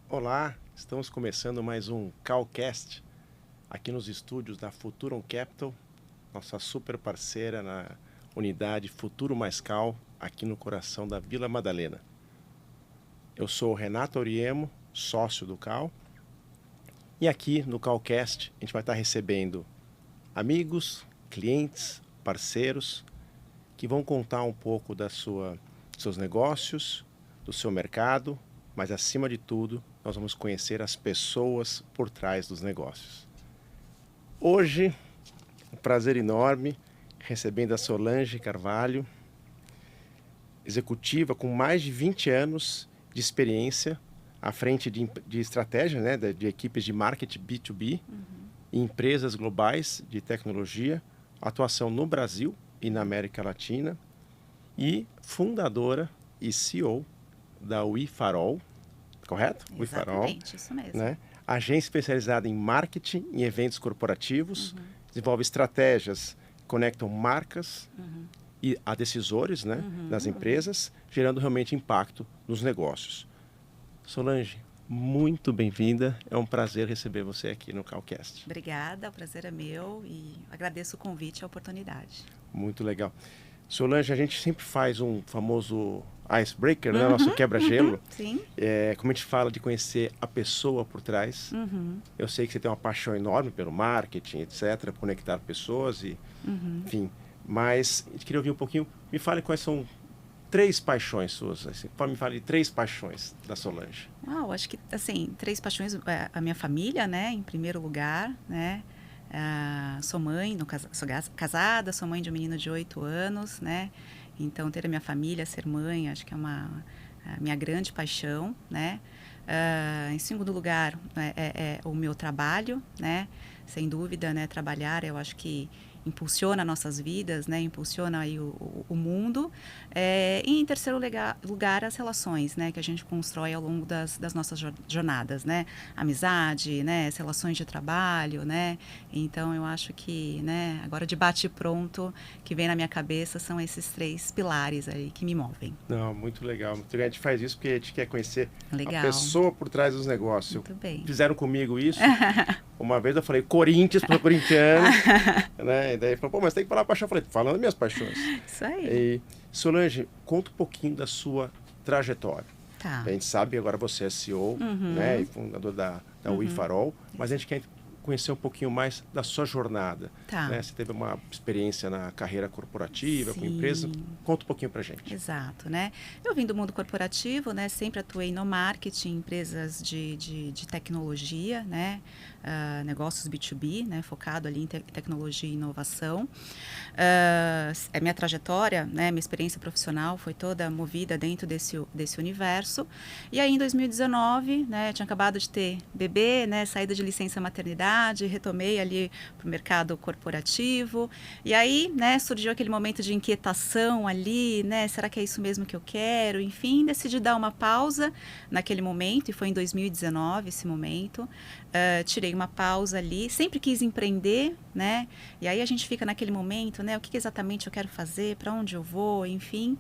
Olá, estamos começando mais um Calcast aqui nos estúdios da Futuron Capital, nossa super parceira na unidade Futuro Mais Cal, aqui no coração da Vila Madalena. Eu sou o Renato Auriemo, sócio do Cal, e aqui no Calcast a gente vai estar recebendo amigos, clientes, parceiros que vão contar um pouco dos seus negócios, do seu mercado, mas acima de tudo nós vamos conhecer as pessoas por trás dos negócios. Hoje, um prazer enorme recebendo a Solange Carvalho, executiva com mais de 20 anos de experiência à frente de estratégia, né, de equipes de marketing B2B, em empresas globais de tecnologia, atuação no Brasil e na América Latina, e fundadora e CEO da WeFarol, correto? Exatamente, isso mesmo. Né? Agência especializada em marketing e eventos corporativos, desenvolve estratégias que conectam marcas e a decisores, né, das empresas, gerando realmente impacto nos negócios. Solange, muito bem-vinda. É um prazer receber você aqui no Calcast. Obrigada, o prazer é meu e agradeço o convite e a oportunidade. Muito legal. Solange, a gente sempre faz um famoso icebreaker, né? Nosso quebra-gelo. Sim. Como a gente fala de conhecer a pessoa por trás. Eu sei que você tem uma paixão enorme pelo marketing, etc., conectar pessoas, e, enfim. Mas a gente queria ouvir um pouquinho. Me fale quais são 3 paixões suas. Assim, me fale de 3 paixões da Solange. Acho que, assim, 3 paixões. A minha família, né, em primeiro lugar, né? Sou mãe, sou casada, sou mãe de um menino de 8 anos, né? Então, ter a minha família, ser mãe, acho que é a minha grande paixão, né? Em segundo lugar, é o meu trabalho, né? Sem dúvida, né? Trabalhar, eu acho que impulsiona nossas vidas, né? Impulsiona aí o mundo. E em terceiro lugar, as relações, né? Que a gente constrói ao longo das nossas jornadas, né? Amizade, né? As relações de trabalho, né? Então, eu acho que, né? Agora, de bate pronto, que vem na minha cabeça são esses 3 pilares aí que me movem. Não, muito legal. A gente faz isso porque a gente quer conhecer Legal. a pessoa por trás dos negócios. Muito bem. Fizeram comigo isso. Uma vez eu falei Corinthians para corintiano, né? E daí falou, mas tem que falar paixão. Eu falei, falando das minhas paixões. Isso aí. E, Solange, conta um pouquinho da sua trajetória. Tá. A gente sabe, agora você é CEO, né? E fundador da WeFarol, mas a gente quer conhecer um pouquinho mais da sua jornada. Tá. Né? Você teve uma experiência na carreira corporativa, com empresa. Conta um pouquinho pra gente. Exato, né? Eu vim do mundo corporativo, né? Sempre atuei no marketing, empresas de tecnologia, né? Negócios B2B, né? Focado ali em tecnologia e inovação. A minha trajetória, né? Minha experiência profissional foi toda movida dentro desse universo. E aí, em 2019, né? Tinha acabado de ter bebê, né? Saída de licença maternidade, retomei ali para o mercado corporativo. E aí, né? Surgiu aquele momento de inquietação ali, né? Será que é isso mesmo que eu quero? Enfim, decidi dar uma pausa naquele momento, e foi em 2019 esse momento. Tirei uma pausa ali, sempre quis empreender, né? E aí a gente fica naquele momento, né? O que exatamente eu quero fazer, para onde eu vou, enfim.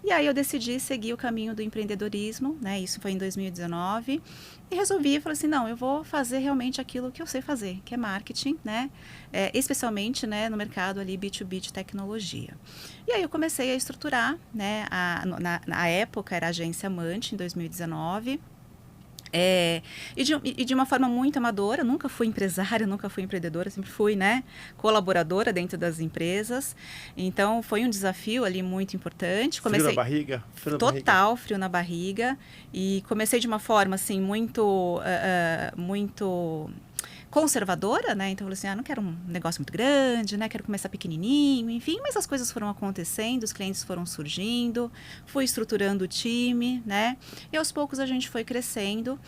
E aí eu decidi seguir o caminho do empreendedorismo, né? Isso foi em 2019. E resolvi, falei assim, não, eu vou fazer realmente aquilo que eu sei fazer, que é marketing, né? Especialmente, né, no mercado ali B2B de tecnologia. E aí eu comecei a estruturar, né? Na época era a agência Amante, em 2019. E de uma forma muito amadora, nunca fui empresária, nunca fui empreendedora, sempre fui, né, colaboradora dentro das empresas. Então, foi um desafio ali muito importante. Frio na barriga? Total frio na barriga. E comecei de uma forma, assim, muito conservadora, né? Então eu falei assim, não quero um negócio muito grande, né? Quero começar pequenininho, enfim. Mas as coisas foram acontecendo, os clientes foram surgindo, fui estruturando o time, né? E aos poucos a gente foi crescendo,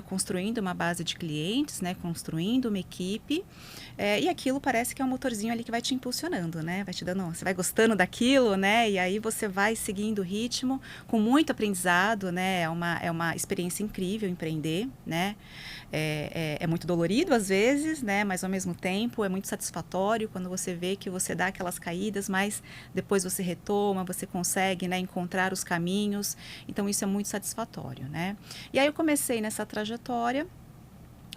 construindo uma base de clientes, né? Construindo uma equipe. E aquilo parece que é um motorzinho ali que vai te impulsionando, né? Vai te dando, você vai gostando daquilo, né? E aí você vai seguindo o ritmo com muito aprendizado, né? É uma experiência incrível empreender, né? É muito doloroso dolorido às vezes, né? Mas ao mesmo tempo é muito satisfatório quando você vê que você dá aquelas caídas, mas depois você retoma, você consegue, né, encontrar os caminhos. Então isso é muito satisfatório, né? E aí eu comecei nessa trajetória.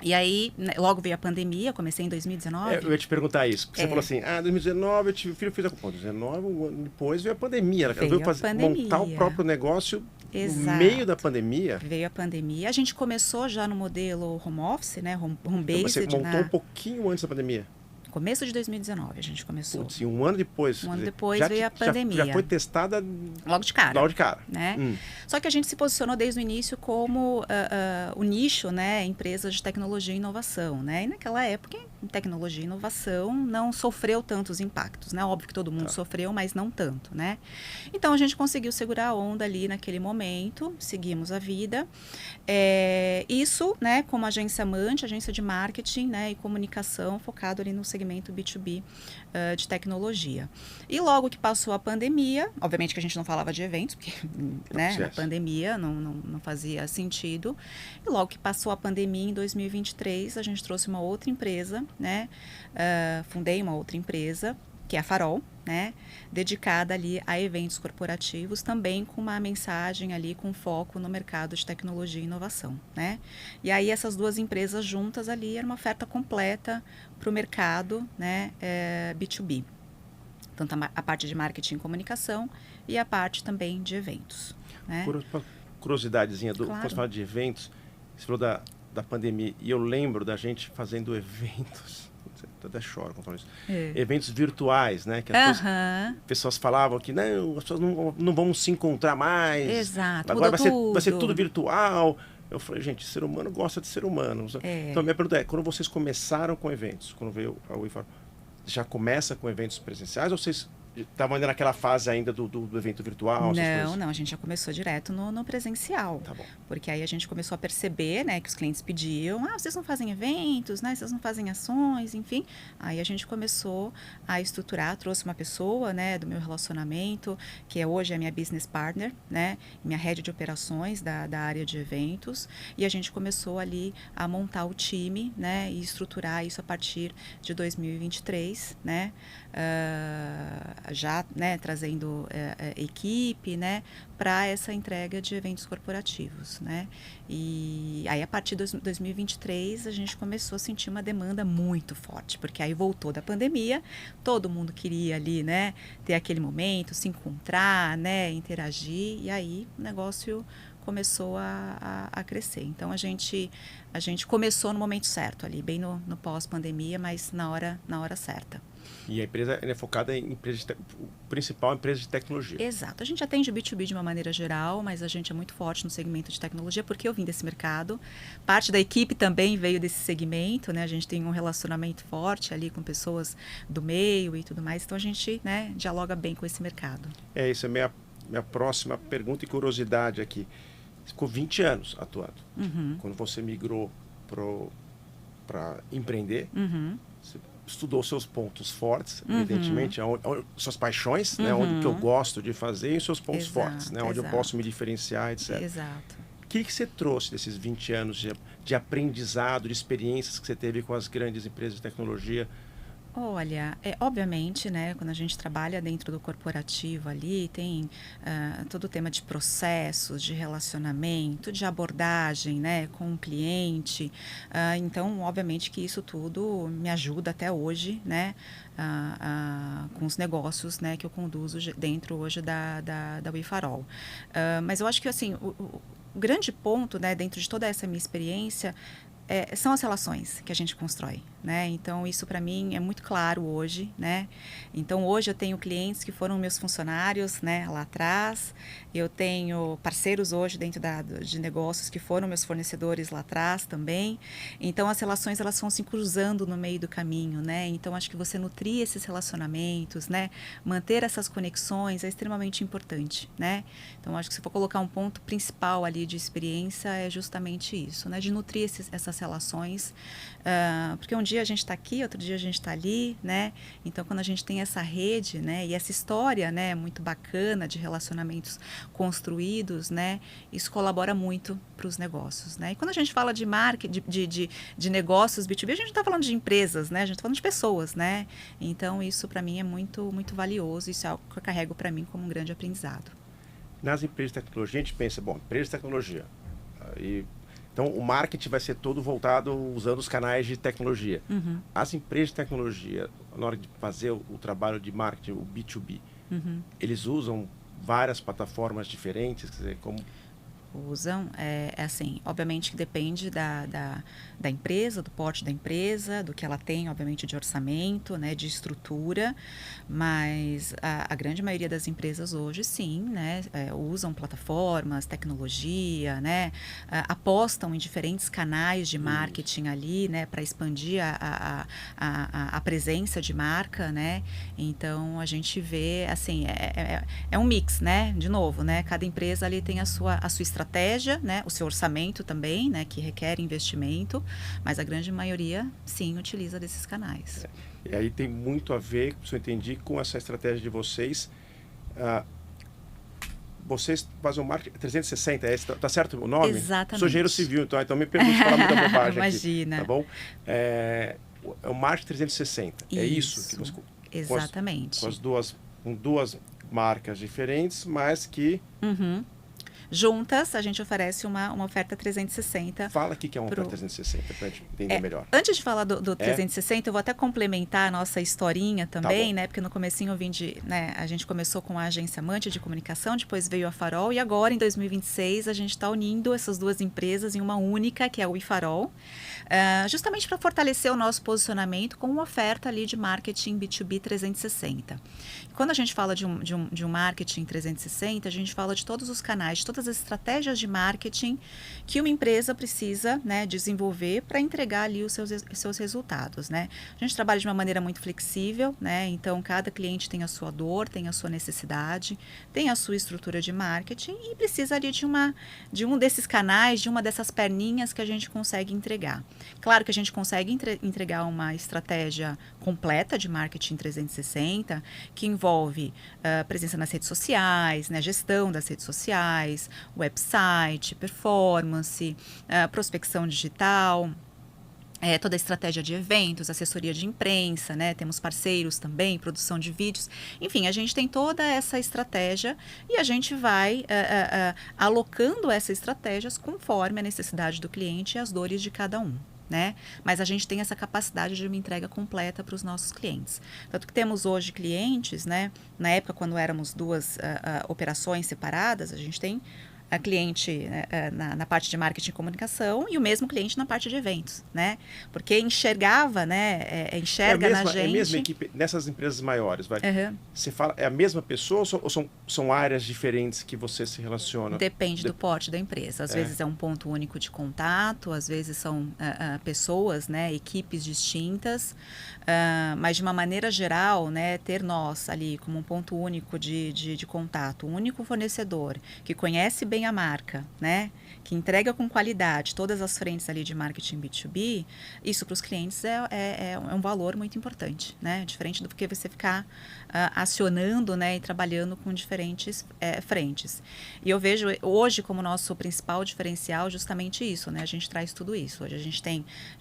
E aí, né, logo veio a pandemia, comecei em 2019. Eu ia te perguntar isso, porque você falou assim, 2019 eu tive filho, fiz a... Pô, 2019, um ano depois veio a pandemia. Ela veio montar o próprio negócio. Exato. No meio da pandemia. Veio a pandemia. A gente começou já no modelo home office, né? Home-based. Você montou um pouquinho antes da pandemia. Começo de 2019 a gente começou. Putz, e um ano depois. Um ano depois veio a pandemia. Já foi testada logo de cara. Logo de cara. Né? Só que a gente se posicionou desde o início como o nicho, né? Empresas de tecnologia e inovação. Né? E naquela época, tecnologia e inovação não sofreu tantos impactos. Né? Óbvio que todo mundo sofreu, mas não tanto. Né? Então a gente conseguiu segurar a onda ali naquele momento, seguimos a vida. Isso, né, como agência amante, agência de marketing, né, e comunicação, focado ali no segmento B2B de tecnologia. E logo que passou a pandemia, obviamente que a gente não falava de eventos, porque né, na pandemia não fazia sentido. E logo que passou a pandemia, em 2023, a gente trouxe uma outra empresa, né, fundei uma outra empresa, que é a Farol, né, dedicada ali a eventos corporativos, também com uma mensagem ali com foco no mercado de tecnologia e inovação, né? E aí essas duas empresas juntas ali era uma oferta completa para o mercado, né, B2B. Tanto a parte de marketing e comunicação e a parte também de eventos, né? Curosidadezinha, quando você fala de eventos, você falou da pandemia, e eu lembro da gente fazendo eventos... até choro quando falo isso. Eventos virtuais, né? Que as pessoas falavam que não, as pessoas não vão se encontrar mais. Exato. Agora vai ser tudo virtual. Eu falei, gente, ser humano gosta de ser humano. Então a minha pergunta é, quando vocês começaram com eventos, quando veio a WeFarol, já começa com eventos presenciais ou vocês estavam ainda naquela fase ainda do evento virtual? Não, a gente já começou direto no presencial. Tá bom. Porque aí a gente começou a perceber, né, que os clientes pediam, vocês não fazem eventos, né, vocês não fazem ações, enfim. Aí a gente começou a estruturar, trouxe uma pessoa, né, do meu relacionamento, que hoje é minha business partner, né, minha head de operações da área de eventos, e a gente começou ali a montar o time, né, e estruturar isso a partir de 2023, né, já, né, trazendo equipe, né, para essa entrega de eventos corporativos, né? E aí a partir de 2023 a gente começou a sentir uma demanda muito forte, porque aí voltou da pandemia, todo mundo queria ali, né, ter aquele momento, se encontrar, né, interagir, e aí o negócio começou a crescer. Então a gente começou no momento certo ali, bem no pós-pandemia, mas na hora certa. E a empresa é focada em principal empresa de tecnologia. Exato. A gente atende o B2B de uma maneira geral, mas a gente é muito forte no segmento de tecnologia porque eu vim desse mercado. Parte da equipe também veio desse segmento, né? A gente tem um relacionamento forte ali com pessoas do meio e tudo mais. Então a gente, né, dialoga bem com esse mercado. Isso é minha próxima pergunta e curiosidade aqui. Você ficou 20 anos atuando. Quando você migrou para empreender, você estudou seus pontos fortes, evidentemente, suas paixões, né, onde que eu gosto de fazer, e os seus pontos fortes, né, onde eu posso me diferenciar, etc. Exato. O que você trouxe desses 20 anos de aprendizado, de experiências que você teve com as grandes empresas de tecnologia? Olha, obviamente, né, quando a gente trabalha dentro do corporativo ali, tem todo o tema de processos, de relacionamento, de abordagem, né, com o cliente. Então, obviamente que isso tudo me ajuda até hoje, né, com os negócios, né, que eu conduzo dentro hoje da WeFarol. Mas eu acho que, assim, o grande ponto, né, dentro de toda essa minha experiência, são as relações que a gente constrói, né? Então, isso para mim é muito claro hoje, né? Então, hoje eu tenho clientes que foram meus funcionários, né, lá atrás. Eu tenho parceiros hoje dentro de negócios que foram meus fornecedores lá atrás também. Então, as relações, elas vão se cruzando no meio do caminho, né? Então, acho que você nutrir esses relacionamentos, né? Manter essas conexões é extremamente importante, né? Então, acho que se for colocar um ponto principal ali de experiência, é justamente isso, né? De nutrir essas essas relações, porque um dia a gente está aqui, outro dia a gente está ali, né? Então, quando a gente tem essa rede, né, e essa história, né, muito bacana de relacionamentos construídos, né, isso colabora muito para os negócios, né? E quando a gente fala de marketing, de negócios B2B, a gente não está falando de empresas, né? A gente está falando de pessoas, né? Então, isso para mim é muito, muito valioso, isso é algo que eu carrego para mim como um grande aprendizado. Nas empresas de tecnologia, a gente pensa, bom, empresa de tecnologia. Então, o marketing vai ser todo voltado usando os canais de tecnologia. Uhum. As empresas de tecnologia, na hora de fazer o trabalho de marketing, o B2B, eles usam várias plataformas diferentes, quer dizer, como... Usam, assim, obviamente que depende da empresa, do porte da empresa, do que ela tem, obviamente, de orçamento, né, de estrutura, mas a grande maioria das empresas hoje, sim, né, usam plataformas, tecnologia, né, apostam em diferentes canais de marketing ali, né, para expandir a presença de marca, né, então a gente vê, assim, é um mix, né, de novo, né, cada empresa ali tem a sua estratégia, né, o seu orçamento também, né, que requer investimento, mas a grande maioria, sim, utiliza desses canais. E aí tem muito a ver, se eu entendi, com essa estratégia de vocês. Vocês fazem o marketing 360, tá certo o nome? Exatamente. Sou engenheiro civil, então me permite falar muita bobagem Imagina. aqui, tá bom? É o marketing 360, é isso que você... Exatamente. Com duas marcas diferentes, mas que... Juntas, a gente oferece uma oferta 360. Fala o que é uma oferta 360, para a gente entender melhor. Antes de falar do 360, eu vou até complementar a nossa historinha também, Tá, né? Porque no comecinho eu vim né, a gente começou com a agência Amante de comunicação, depois veio a Farol, e agora, em 2026, a gente está unindo essas duas empresas em uma única, que é o iFarol, justamente para fortalecer o nosso posicionamento com uma oferta ali de marketing B2B 360. Quando a gente fala de um marketing 360, a gente fala de todos os canais, de todas as estratégias de marketing que uma empresa precisa, né, desenvolver para entregar ali os seus resultados, né? A gente trabalha de uma maneira muito flexível, né? Então, cada cliente tem a sua dor, tem a sua necessidade, tem a sua estrutura de marketing e precisa ali de um desses canais, de uma dessas perninhas que a gente consegue entregar. Claro que a gente consegue entregar uma estratégia completa de marketing 360, que envolve presença nas redes sociais, né, gestão das redes sociais, website, performance, prospecção digital, toda a estratégia de eventos, assessoria de imprensa, né? Temos parceiros também, produção de vídeos. Enfim, a gente tem toda essa estratégia e a gente vai alocando essas estratégias conforme a necessidade do cliente e as dores de cada um. Né? Mas a gente tem essa capacidade de uma entrega completa para os nossos clientes. Tanto que temos hoje clientes, né? Na época, quando éramos duas operações separadas, a gente tem a cliente na parte de marketing e comunicação e o mesmo cliente na parte de eventos, né? Porque enxergava, né? Enxerga na gente... É a mesma equipe, nessas empresas maiores, vai. Você fala, é a mesma pessoa ou são áreas diferentes que você se relaciona? Depende do porte da empresa. Às vezes é um ponto único de contato, às vezes são pessoas, né? Equipes distintas, mas de uma maneira geral, né? Ter nós ali como um ponto único de contato, um único fornecedor que conhece bem a marca, né? Que entrega com qualidade todas as frentes ali de marketing B2B, isso para os clientes é um valor muito importante, né? Diferente do que você ficar acionando, né? E trabalhando com diferentes frentes. E eu vejo hoje como nosso principal diferencial justamente isso, né? A gente traz tudo isso. Hoje a gente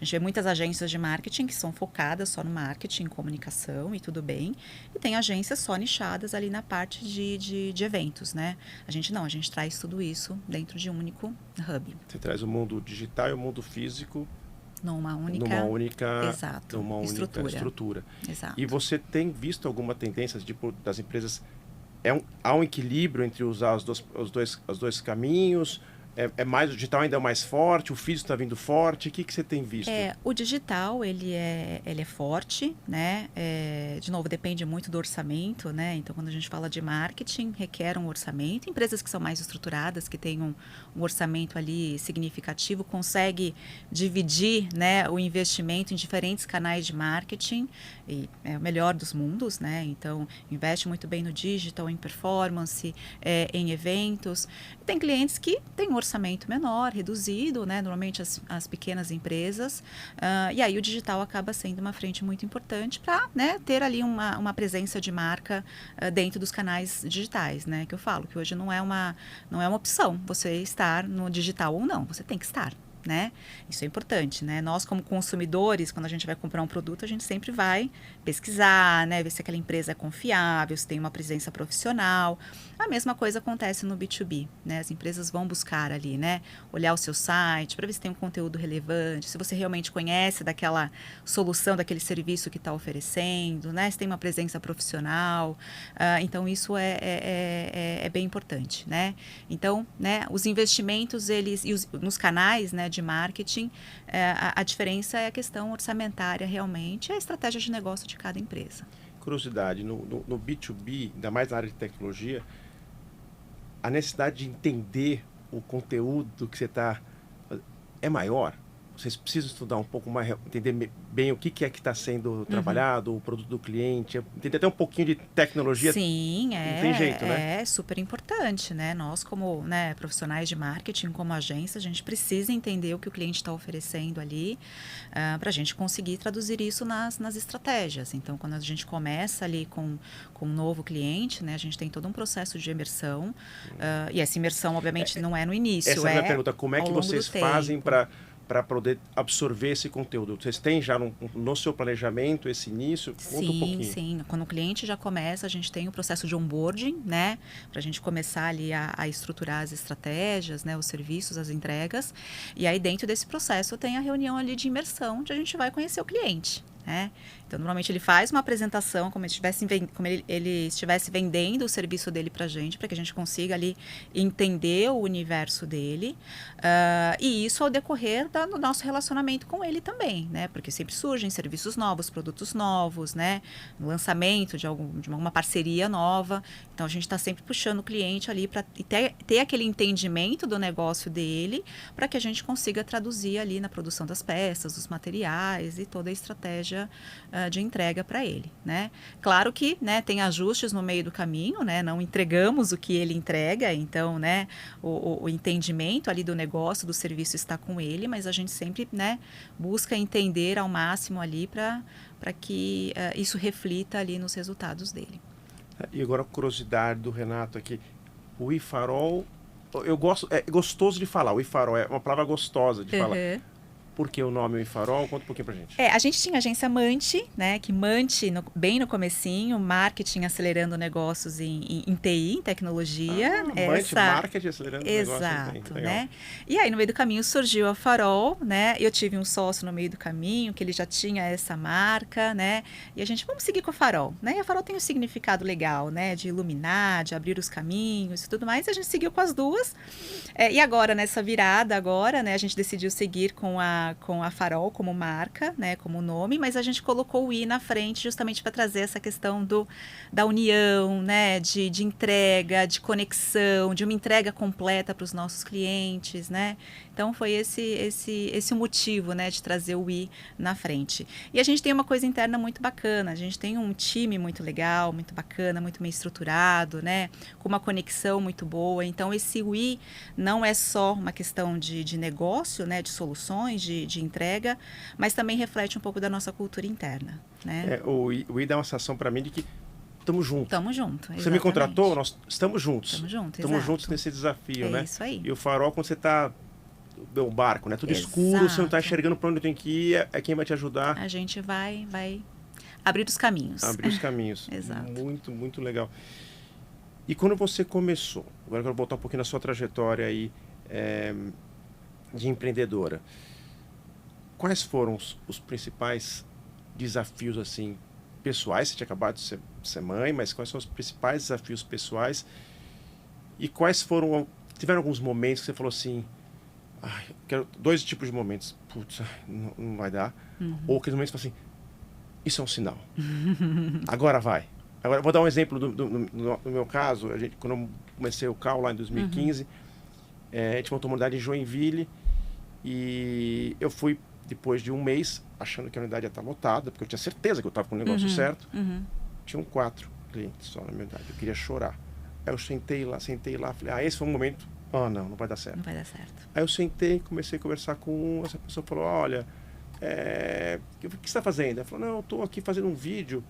vê muitas agências de marketing que são focadas só no marketing, comunicação e tudo bem, e tem agências só nichadas ali na parte de eventos, né? A gente traz tudo isso dentro de um único hub. Você traz o mundo digital e o mundo físico numa única estrutura. Exato. E você tem visto alguma tendência das empresas? Há um equilíbrio entre usar os dois caminhos? O digital ainda é mais forte, o físico está vindo forte, o que você tem visto? O digital, ele é forte, né? De novo, depende muito do orçamento, né? Então, quando a gente fala de marketing, requer um orçamento. Empresas que são mais estruturadas, que têm um orçamento ali significativo, consegue dividir, né, o investimento em diferentes canais de marketing, e é o melhor dos mundos, né? Então, investe muito bem no digital, em performance, em eventos. Tem clientes que têm um orçamento menor, reduzido, né? Normalmente as pequenas empresas, e aí o digital acaba sendo uma frente muito importante para, né, ter ali uma presença de marca dentro dos canais digitais, né? Que eu falo que hoje não é uma opção você estar no digital ou não, você tem que estar. Né? Isso é importante, né? Nós como consumidores, quando a gente vai comprar um produto, a gente sempre vai pesquisar, né? Ver se aquela empresa é confiável, se tem uma presença profissional. A mesma coisa acontece no B2B, né? As empresas vão buscar ali, né? Olhar o seu site para ver se tem um conteúdo relevante, se você realmente conhece daquela solução, daquele serviço que está oferecendo, né? Se tem uma presença profissional. Então, isso é bem importante, né? Então, né? Os investimentos, nos canais, né? De marketing, a diferença é a questão orçamentária realmente, a estratégia de negócio de cada empresa. Curiosidade, no B2B, ainda mais na área de tecnologia, a necessidade de entender o conteúdo que você está é maior? Vocês precisam estudar um pouco mais, entender bem o que é que está sendo trabalhado, o produto do cliente, entender até um pouquinho de tecnologia. Sim, não tem jeito, né? É super importante, né? Nós como, né, profissionais de marketing, como agência, a gente precisa entender o que o cliente está oferecendo ali para a gente conseguir traduzir isso nas estratégias. Então, quando a gente começa ali com um novo cliente, né, a gente tem todo um processo de imersão e essa imersão, obviamente, não é no início. Essa é a minha pergunta, como é que vocês fazem para poder absorver esse conteúdo? Vocês têm já no seu planejamento esse início? Conta um pouquinho. Sim. Quando o cliente já começa, a gente tem o processo de onboarding, né? Para a gente começar ali a estruturar as estratégias, né? Os serviços, as entregas. E aí, dentro desse processo, tem a reunião ali de imersão, onde a gente vai conhecer o cliente. Né? Então, normalmente ele faz uma apresentação como ele estivesse vendendo o serviço dele para que a gente consiga ali entender o universo dele, e isso ao decorrer do nosso relacionamento com ele também, né? Porque sempre surgem serviços novos, produtos novos, né? Lançamento de alguma parceria nova. Então, a gente está sempre puxando o cliente ali para ter aquele entendimento do negócio dele, para que a gente consiga traduzir ali na produção das peças, dos materiais e toda a estratégia de entrega para ele, né? Claro que, né, tem ajustes no meio do caminho, né? Não entregamos o que ele entrega, então, né, o entendimento ali do negócio, do serviço está com ele, mas a gente sempre, né, busca entender ao máximo ali para que isso reflita ali nos resultados dele. E agora a curiosidade do Renato aqui, o iFarol, eu gosto, é gostoso de falar, o iFarol é uma palavra gostosa de falar. Por que o nome iFarol? Conta um pouquinho pra gente. A gente tinha a agência Mante, né? Que Mante, bem no comecinho, marketing acelerando negócios em TI, em tecnologia. Mante, marketing acelerando negócios em TI. Né? E aí, no meio do caminho, surgiu a Farol, né? Eu tive um sócio no meio do caminho, que ele já tinha essa marca, né? E a gente, vamos seguir com a Farol, né? E a Farol tem um significado legal, né? De iluminar, de abrir os caminhos e tudo mais. E a gente seguiu com as duas. E agora, nessa virada, né? A gente decidiu seguir com a Farol como marca, né, como nome, mas a gente colocou o I na frente justamente para trazer essa questão da união, né, de entrega, de conexão, de uma entrega completa para os nossos clientes, né? Então foi esse o motivo, né, de trazer o I na frente. E a gente tem uma coisa interna muito bacana, a gente tem um time muito legal, muito bacana, muito bem estruturado, né, com uma conexão muito boa. Então esse I não é só uma questão de negócio, né, de soluções, de entrega, mas também reflete um pouco da nossa cultura interna, né? O I dá uma sensação para mim de que estamos juntos. Estamos juntos. Você me contratou, nós estamos juntos. Estamos juntos nesse desafio, né? É isso aí. E o farol, quando você está no barco, né? Tudo escuro, você não está enxergando para onde tem que ir, é quem vai te ajudar. A gente vai abrir os caminhos. Abrir os caminhos. Exato. Muito, muito legal. E quando você começou, agora eu quero voltar um pouquinho na sua trajetória aí de empreendedora. Quais foram os principais desafios, assim, pessoais? Você tinha acabado de ser mãe, mas quais são os principais desafios pessoais? E quais foram... Tiveram alguns momentos que você falou assim... quero 2 tipos de momentos. Putz, não vai dar. Ou aqueles momentos que você fala assim... Isso é um sinal. Agora vai. Agora, vou dar um exemplo do meu caso. Quando eu comecei o CAL lá em 2015, a gente montou uma unidade em Joinville e eu fui, depois de um mês, achando que a unidade ia estar lotada, porque eu tinha certeza que eu estava com o negócio certo. Tinham 4 clientes só na minha unidade. Eu queria chorar. Aí eu sentei lá, falei, esse foi um momento Oh, não vai dar certo. Não vai dar certo. Aí eu sentei, comecei a conversar com essa pessoa, falou, olha, o que você está fazendo? Ela falou, não, eu estou aqui fazendo um vídeo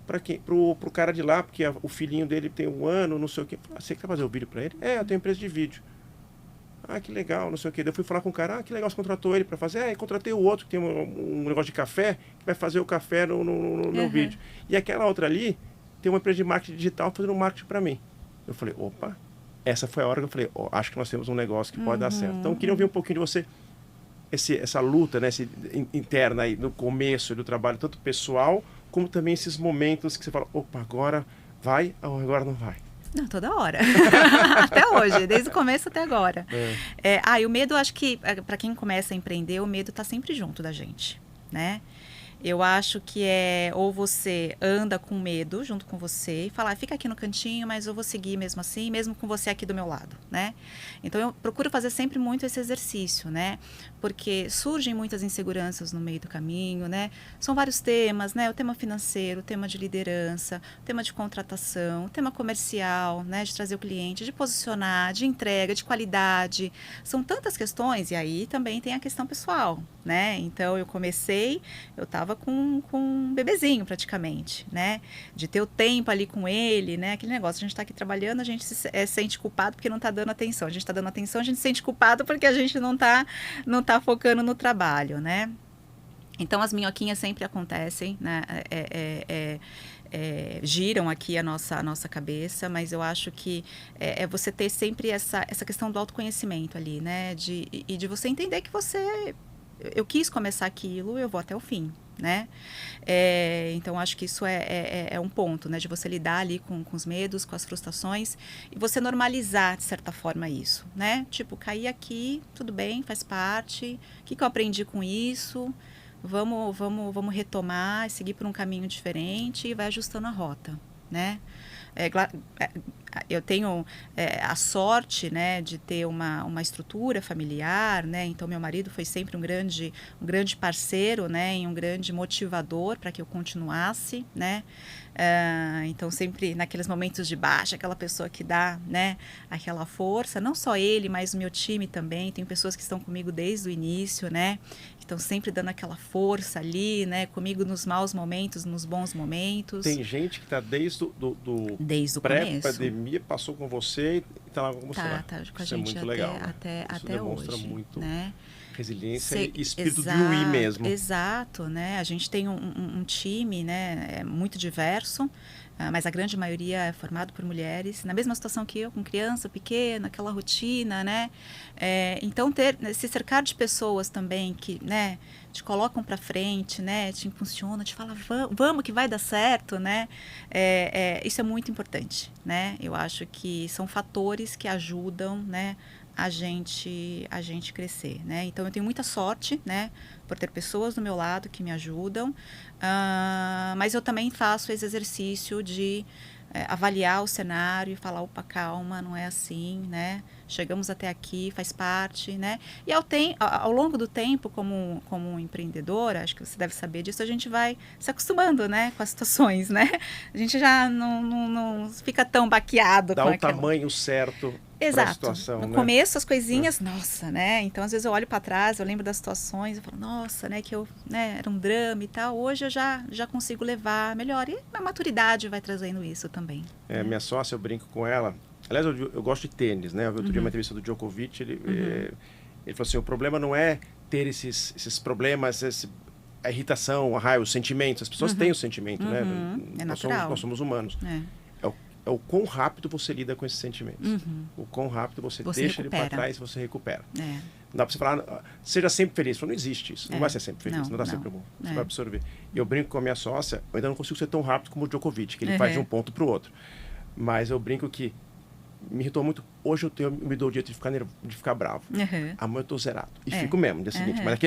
para quem? Pro cara de lá, porque o filhinho dele tem 1 ano, não sei o quê. Você que tá fazendo o vídeo para ele? Eu tenho empresa de vídeo. Ah, que legal, não sei o quê. Daí eu fui falar com o cara, que legal, você contratou ele para fazer. Contratei o outro, que tem um negócio de café, que vai fazer o café no meu vídeo. E aquela outra ali, tem uma empresa de marketing digital fazendo um marketing para mim. Eu falei, opa, essa foi a hora que eu falei, acho que nós temos um negócio que pode dar certo. Então eu queria ouvir um pouquinho de você, essa luta, né, interna aí, no começo do trabalho, tanto pessoal, como também esses momentos que você fala, opa, agora vai ou agora não vai? Não, toda hora. Até hoje, desde o começo até agora. E o medo, acho que, para quem começa a empreender, o medo está sempre junto da gente, né? Eu acho que ou você anda com medo junto com você e fala, fica aqui no cantinho, mas eu vou seguir mesmo assim, mesmo com você aqui do meu lado, né? Então, eu procuro fazer sempre muito esse exercício, né? Porque surgem muitas inseguranças no meio do caminho, né? São vários temas, né? O tema financeiro, o tema de liderança, o tema de contratação, o tema comercial, né? De trazer o cliente, de posicionar, de entrega, de qualidade. São tantas questões, e aí também tem a questão pessoal, né? Então, eu estava com um bebezinho praticamente, né? De ter o tempo ali com ele, né? Aquele negócio, a gente está aqui trabalhando, a gente se sente culpado porque não está dando atenção. A gente está dando atenção, a gente se sente culpado porque a gente não tá focando no trabalho, né? Então, as minhoquinhas sempre acontecem, né? Giram aqui a nossa cabeça, mas eu acho que é você ter sempre essa questão do autoconhecimento ali, né? E de você entender que eu quis começar aquilo, eu vou até o fim, né? Então, acho que isso é um ponto, né? De você lidar ali com os medos, com as frustrações e você normalizar, de certa forma, isso, né? Tipo, cair aqui, tudo bem, faz parte. O que eu aprendi com isso? Vamos retomar, seguir por um caminho diferente e vai ajustando a rota, né? Eu tenho a sorte, né, de ter uma estrutura familiar, né? Então meu marido foi sempre um grande parceiro, né, e um grande motivador para que eu continuasse, né? Então sempre naqueles momentos de baixa, aquela pessoa que dá, né, aquela força, não só ele, mas o meu time também. Tem pessoas que estão comigo desde o início, né, que estão sempre dando aquela força ali, né, comigo nos maus momentos, nos bons momentos. Tem gente que está desde o pré-pandemia, passou com você e está lá com você. Tá com a gente muito legal, até Isso demonstra hoje, muito, né? Resiliência e espírito de ir mesmo. Exato, né? A gente tem um time, né, muito diverso, mas a grande maioria é formado por mulheres, na mesma situação que eu, com criança pequena, aquela rotina, né? Então, se cercar de pessoas também que, né, te colocam para frente, né, te impulsionam, te falam, vamos que vai dar certo, né? Isso é muito importante, né? Eu acho que são fatores que ajudam, né, a gente crescer, né? Então, eu tenho muita sorte, né, por ter pessoas do meu lado que me ajudam, mas eu também faço esse exercício de avaliar o cenário e falar, opa, calma, não é assim, né? Chegamos até aqui, faz parte, né? E ao longo do tempo, como empreendedora, acho que você deve saber disso, a gente vai se acostumando, né, com as situações, né? A gente já não fica tão baqueado Dá com o tamanho certo. Exato. Situação, no né? começo as coisinhas, nossa, né? Então às vezes eu olho para trás, eu lembro das situações, eu falo, nossa, né, que era um drama e tal. Hoje eu já consigo levar melhor e a maturidade vai trazendo isso também. Minha sócia, eu brinco com ela. Aliás, eu gosto de tênis, né? Eu vi outro dia uma entrevista do Djokovic, ele falou assim, o problema não é ter esses problemas, a irritação, a raiva, os sentimentos. As pessoas têm o sentimento, né? É natural. Nós somos humanos. É o quão rápido você lida com esses sentimentos. O quão rápido você deixa recupera. ele para trás e você recupera. Não dá para você falar, seja sempre feliz. Não existe isso. Não vai ser sempre feliz. Não dá sempre bom. Você vai absorver. E eu brinco com a minha sócia, eu ainda não consigo ser tão rápido como o Djokovic, que ele faz de um ponto para o outro. Mas eu brinco que me irritou muito. Hoje me dou o dia de ficar bravo. Amanhã eu tô zerado. E fico mesmo no dia seguinte. Mas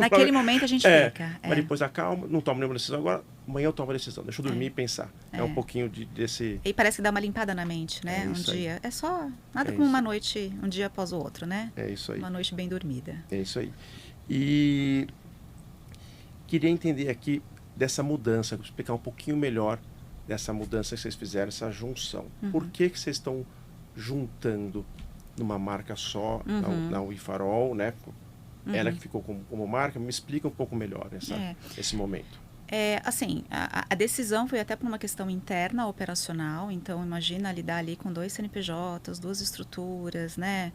naquele momento a gente fica. Mas depois acalma, não tomo nenhuma decisão. Agora, amanhã eu tomo a decisão. Deixa eu dormir e pensar. É um pouquinho desse... E parece que dá uma limpada na mente, né? Um dia. É só nada como uma noite, um dia após o outro, né? É isso aí. Uma noite bem dormida. É isso aí. E queria entender aqui dessa mudança, explicar um pouquinho melhor dessa mudança que vocês fizeram, essa junção. Por que vocês estão juntando numa marca só, Uhum. na WeFarol, né? Ela Uhum. que ficou como marca. Me explica um pouco melhor esse momento. Assim, a decisão foi até por uma questão interna, operacional. Então, imagina lidar ali com 2 CNPJs, 2 estruturas, né?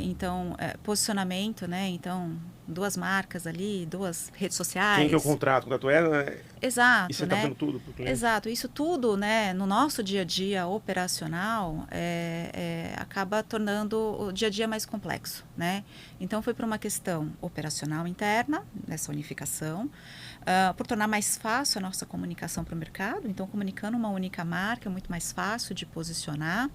Então, posicionamento, né? Então, 2 marcas ali, 2 redes Quem que é o sociais. contrato? O contrato é, né? E Exato, você está né? fazendo tudo para o cliente? Exato. Isso tudo, né, no nosso dia a dia operacional, acaba tornando o dia a dia mais complexo, né? Então, foi por uma questão operacional interna, nessa unificação, por tornar mais fácil a nossa comunicação para o mercado. Então, comunicando uma única marca é muito mais fácil de posicionar.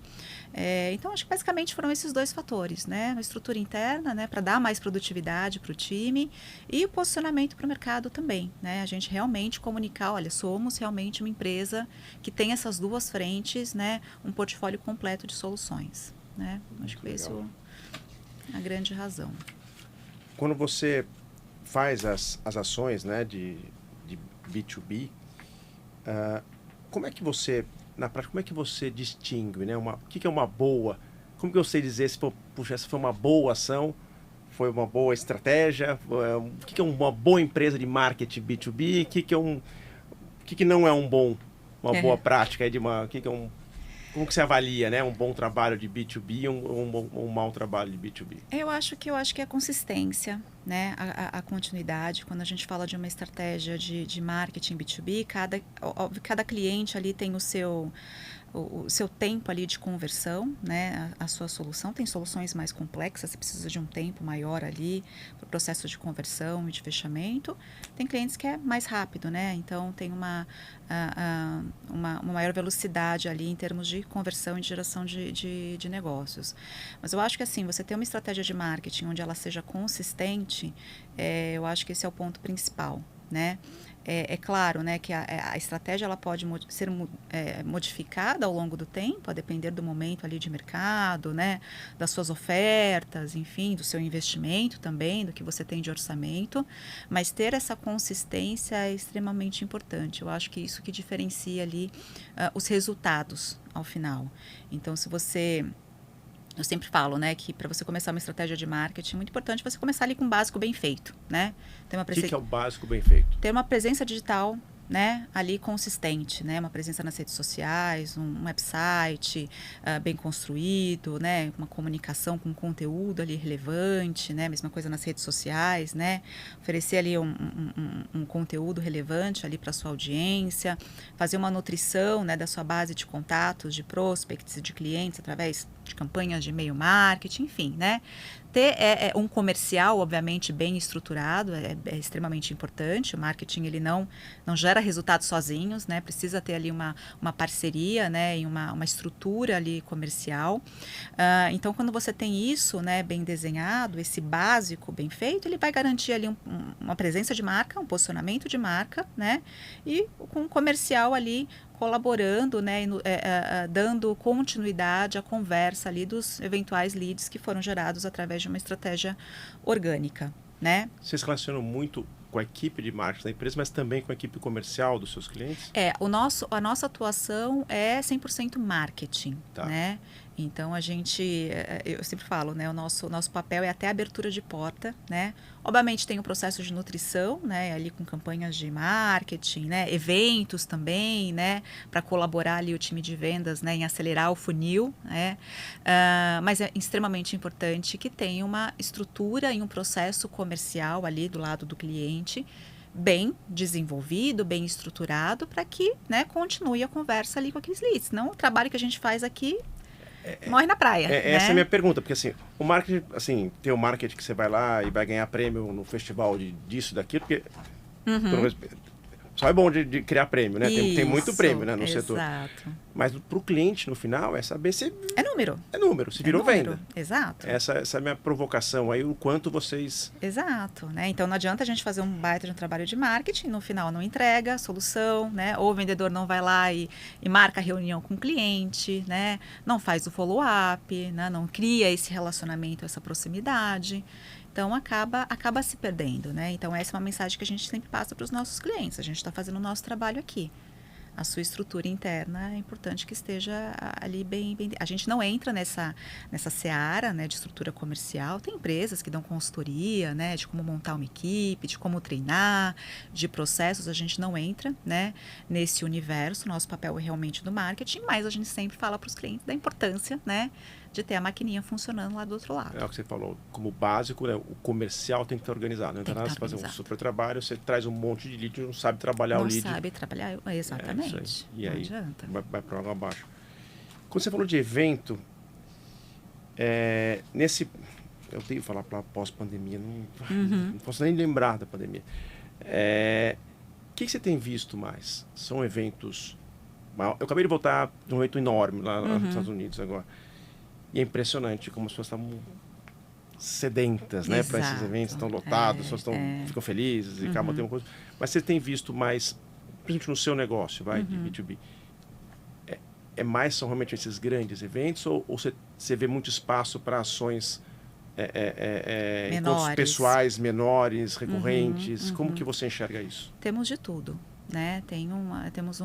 Então, acho que basicamente foram esses 2 fatores, né? A estrutura interna, né, para dar mais produtividade para o time, e o posicionamento para o mercado também, né? A gente realmente comunicar, olha, somos realmente uma empresa que tem essas 2 frentes, né? Um portfólio completo de soluções, né? Acho que foi isso a grande razão. Quando você faz as ações, né, de B2B, como é que você, na prática, como é que você distingue, né? O que é uma boa? Como que eu sei dizer se, puxa, essa foi uma boa ação, foi uma boa estratégia? O que é uma boa empresa de marketing B2B? O que não é uma boa prática como que você avalia, né, um bom trabalho de B2B e um mau trabalho de B2B? Eu acho que é a consistência, né? A continuidade. Quando a gente fala de uma estratégia de marketing B2B, cada cliente ali tem o seu tempo ali de conversão, né? A sua solução. Tem soluções mais complexas, você precisa de um tempo maior ali para o processo de conversão e de fechamento. Tem clientes que é mais rápido, né? Então tem uma maior velocidade ali em termos de conversão e de geração de negócios. Mas eu acho que assim, você ter uma estratégia de marketing onde ela seja consistente, eu acho que esse é o ponto principal, né? É claro, né, que a estratégia ela pode ser modificada ao longo do tempo, a depender do momento ali de mercado, né, das suas ofertas, enfim, do seu investimento também, do que você tem de orçamento, mas ter essa consistência é extremamente importante. Eu acho que isso que diferencia ali os resultados ao final. Então, eu sempre falo, né, que para você começar uma estratégia de marketing, é muito importante você começar ali com um básico bem feito, né? O que é o básico bem feito? Ter uma presença digital, né, ali consistente, né, uma presença nas redes sociais, um website bem construído, né, uma comunicação com conteúdo ali relevante, né, mesma coisa nas redes sociais, né, oferecer ali um conteúdo relevante ali para sua audiência, fazer uma nutrição, né, da sua base de contatos, de prospects, de clientes através de campanhas de e-mail marketing, enfim, né, ter um comercial, obviamente, bem estruturado é extremamente importante. O marketing ele não gera resultados sozinhos, né? Precisa ter ali uma parceria, né? E uma estrutura ali comercial. Então, quando você tem isso, né, bem desenhado, esse básico bem feito, ele vai garantir ali uma presença de marca, um posicionamento de marca, né? E com um comercial ali colaborando, né, dando continuidade à conversa ali dos eventuais leads que foram gerados através de uma estratégia orgânica, né? Vocês se relacionam muito com a equipe de marketing da empresa, mas também com a equipe comercial dos seus clientes? A nossa atuação é 100% marketing, Tá. né? Então, eu sempre falo, né? O nosso papel é até a abertura de porta, né? Obviamente tem o processo de nutrição, né? Ali com campanhas de marketing, né? Eventos também, né? Para colaborar ali o time de vendas, né? Em acelerar o funil, né? Mas é extremamente importante que tenha uma estrutura e um processo comercial ali do lado do cliente, bem desenvolvido, bem estruturado, para que, né, continue a conversa ali com aqueles leads. Não o trabalho que a gente faz aqui morre na praia. Né? Essa é a minha pergunta, porque assim, o marketing, assim, tem o marketing que você vai lá e vai ganhar prêmio no festival disso, daquilo, porque só é bom de criar prêmio, né? Tem muito prêmio, né, no setor. Exato. Mas para o cliente, no final, é saber se... É número. É número, se virou venda. Exato. Essa é a minha provocação aí, o quanto vocês... Exato, né? Então não adianta a gente fazer um baita de um trabalho de marketing, no final não entrega solução, né? Ou o vendedor não vai lá e marca a reunião com o cliente, né? Não faz o follow-up, né? Não cria esse relacionamento, essa proximidade. Então, acaba se perdendo, né? Então, essa é uma mensagem que a gente sempre passa para os nossos clientes. A gente está fazendo o nosso trabalho aqui. a sua estrutura interna é importante que esteja ali bem. A gente não entra nessa seara, né, de estrutura comercial. Tem empresas que dão consultoria, né, de como montar uma equipe, de como treinar, de processos. A gente não entra, né, nesse universo. Nosso papel é realmente do marketing, mas a gente sempre fala para os clientes da importância, né, de ter a maquininha funcionando lá do outro lado. É o que você falou, como básico, né, o comercial tem que estar organizado. Não adianta nada você fazer um super trabalho, você traz um monte de lead e não sabe trabalhar o lead. Não sabe trabalhar, exatamente. E não aí adianta. vai para água abaixo. Quando você falou de evento, eu tenho que falar para pós-pandemia, não posso nem lembrar da pandemia. O que você tem visto mais? São eventos... Eu acabei de voltar de um evento enorme lá nos Estados Unidos agora. E é impressionante como as pessoas estavam sedentas, né, para esses eventos, estão lotados, as pessoas ficam felizes e acabam tendo uma coisa. Mas você tem visto mais, principalmente no seu negócio, de B2B, são realmente esses grandes eventos ou você vê muito espaço para ações encontros pessoais menores, recorrentes? Como que você enxerga isso? Temos de tudo, né? Temos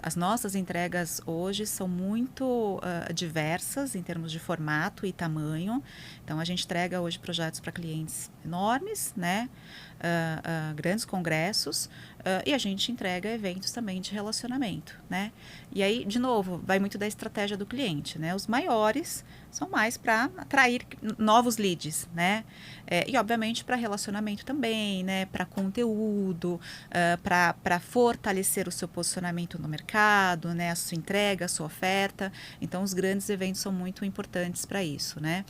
as nossas entregas hoje são muito diversas em termos de formato e tamanho. Então, a gente entrega hoje projetos para clientes enormes, né? Grandes congressos, e a gente entrega eventos também de relacionamento, né? E aí, de novo, vai muito da estratégia do cliente, né? Os maiores são mais para atrair novos leads, né? E, obviamente, para relacionamento também, né? Para conteúdo, para fortalecer o seu posicionamento no mercado, né? A sua entrega, a sua oferta. Então, os grandes eventos são muito importantes para isso, né?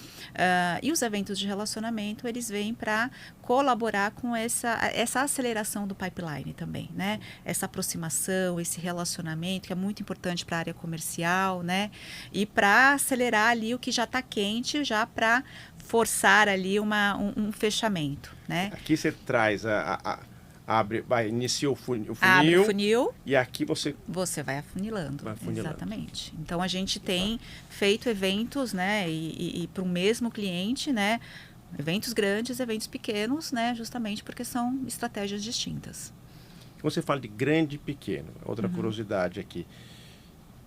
E os eventos de relacionamento, eles vêm para colaborar com essa aceleração do pipeline também, né? Essa aproximação, esse relacionamento que é muito importante para a área comercial, né? E para acelerar ali o que já está quente, já para forçar ali um fechamento, né? Aqui você traz inicia o funil. Abre o funil. E aqui você vai afunilando. Exatamente. Então, a gente tem feito eventos, né? E para o mesmo cliente, né? Eventos grandes, eventos pequenos, né? Justamente porque são estratégias distintas. Quando você fala de grande e pequeno, outra curiosidade aqui.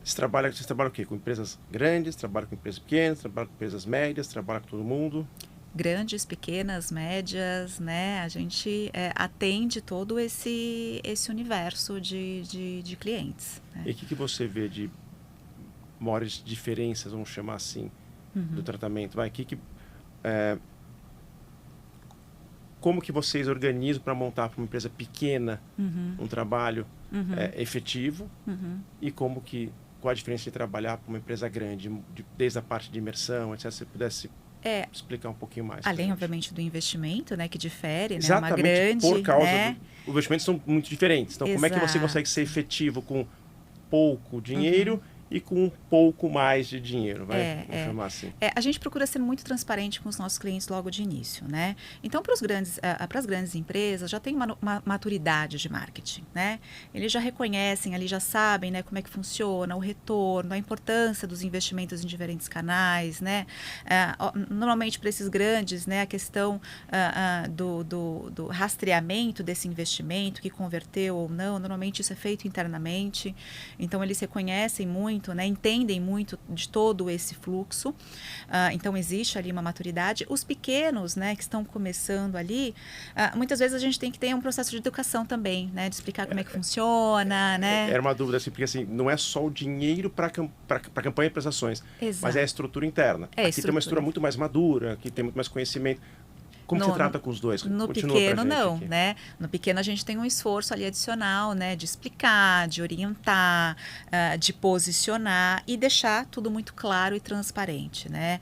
Vocês trabalham o quê? Com empresas grandes, trabalham com empresas pequenas, trabalham com empresas médias, trabalham com todo mundo? Grandes, pequenas, médias, né? A gente atende todo esse universo de clientes. Né? E o que você vê de maiores diferenças, vamos chamar assim, do tratamento? Como que vocês organizam para montar para uma empresa pequena um trabalho efetivo e qual a diferença de trabalhar para uma empresa grande, desde a parte de imersão, etc. Se você pudesse explicar um pouquinho mais. Além, obviamente, do investimento, né, que difere, exatamente, né, uma grande... por causa né? Os investimentos são muito diferentes. Então, como é que você consegue ser efetivo com pouco dinheiro e com um pouco mais de dinheiro, vamos chamar assim. A gente procura ser muito transparente com os nossos clientes logo de início, né? Então, para as grandes empresas, já tem uma maturidade de marketing, né? Eles já reconhecem, ali já sabem, né, como é que funciona, o retorno, a importância dos investimentos em diferentes canais, né? Normalmente, para esses grandes, né, a questão do rastreamento desse investimento, que converteu ou não, normalmente isso é feito internamente. Então, eles reconhecem muito, né, entendem muito de todo esse fluxo, então existe ali uma maturidade. Os pequenos, né, que estão começando ali, muitas vezes a gente tem que ter um processo de educação também, né, de explicar como é que funciona, né? Era uma dúvida assim, porque assim, não é só o dinheiro para campanha e prestações, mas é a estrutura interna. Aqui tem uma estrutura muito mais madura, aqui tem muito mais conhecimento. Como você trata com os dois? No pequeno, não, né? No pequeno, a gente tem um esforço ali adicional, né? De explicar, de orientar, de posicionar e deixar tudo muito claro e transparente, né?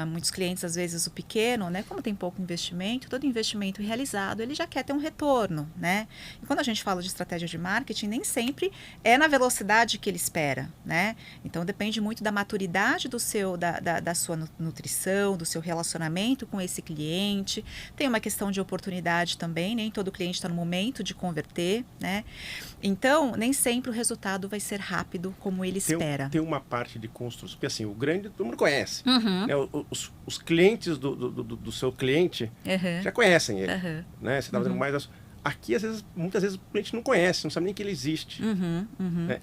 Muitos clientes, às vezes, o pequeno, né? Como tem pouco investimento, todo investimento realizado, ele já quer ter um retorno, né? E quando a gente fala de estratégia de marketing, nem sempre é na velocidade que ele espera, né? Então, depende muito da maturidade da sua nutrição, do seu relacionamento com esse cliente. Tem uma questão de oportunidade também, nem todo cliente está no momento de converter, né? Então, nem sempre o resultado vai ser rápido como ele espera. Tem uma parte de construção, porque assim, o grande todo mundo conhece. Né? Os clientes do seu cliente já conhecem ele. Né? Você está fazendo mais Aqui, muitas vezes, a gente não conhece, não sabe nem que ele existe. Uhum.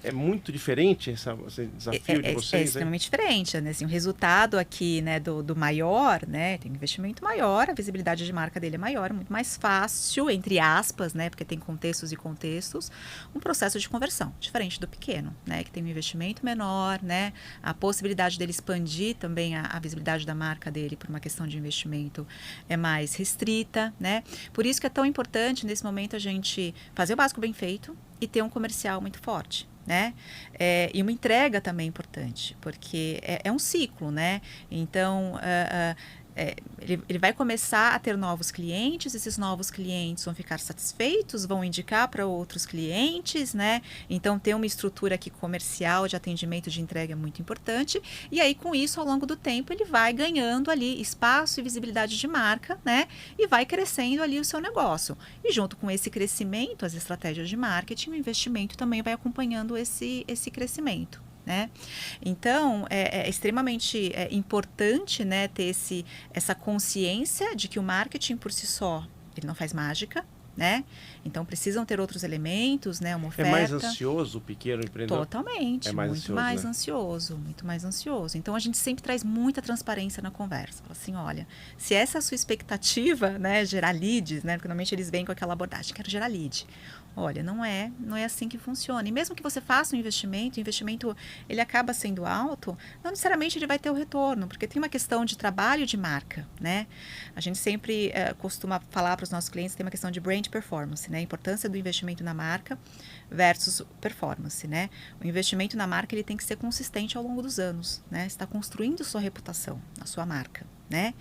É muito diferente esse desafio de vocês? É extremamente diferente, né? Assim, o resultado aqui, né, do maior, né, tem um investimento maior, a visibilidade de marca dele é maior, é muito mais fácil, entre aspas, né, porque tem contextos e contextos, um processo de conversão, diferente do pequeno, né, que tem um investimento menor, né, a possibilidade dele expandir também a visibilidade da marca dele por uma questão de investimento é mais restrita, né? Por isso que é tão importante, nesse momento, a gente fazer o básico bem feito e ter um comercial muito forte, né? E uma entrega também importante, porque é um ciclo, né? Então, ele vai começar a ter novos clientes, esses novos clientes vão ficar satisfeitos, vão indicar para outros clientes, né? Então, ter uma estrutura aqui comercial de atendimento de entrega é muito importante. E aí, com isso, ao longo do tempo, ele vai ganhando ali espaço e visibilidade de marca, né? E vai crescendo ali o seu negócio. E junto com esse crescimento, as estratégias de marketing, o investimento também vai acompanhando esse crescimento. Né? Então, é extremamente importante, né, ter essa consciência de que o marketing por si só, ele não faz mágica, né? Então, precisam ter outros elementos, né, uma oferta. É mais ansioso o pequeno empreendedor? Totalmente, é mais muito ansioso, mais né? ansioso, muito mais ansioso. Então, a gente sempre traz muita transparência na conversa. Fala assim, olha, se essa é a sua expectativa, né, gerar leads, né, porque normalmente eles vêm com aquela abordagem, quero gerar lead. Olha, não é assim que funciona. E mesmo que você faça um investimento, o investimento ele acaba sendo alto, não necessariamente ele vai ter o retorno, porque tem uma questão de trabalho de marca, né? A gente sempre costuma falar para os nossos clientes, tem uma questão de brand performance, né? A importância do investimento na marca versus performance, né? O investimento na marca ele tem que ser consistente ao longo dos anos, né? Você está construindo sua reputação, a sua marca, né?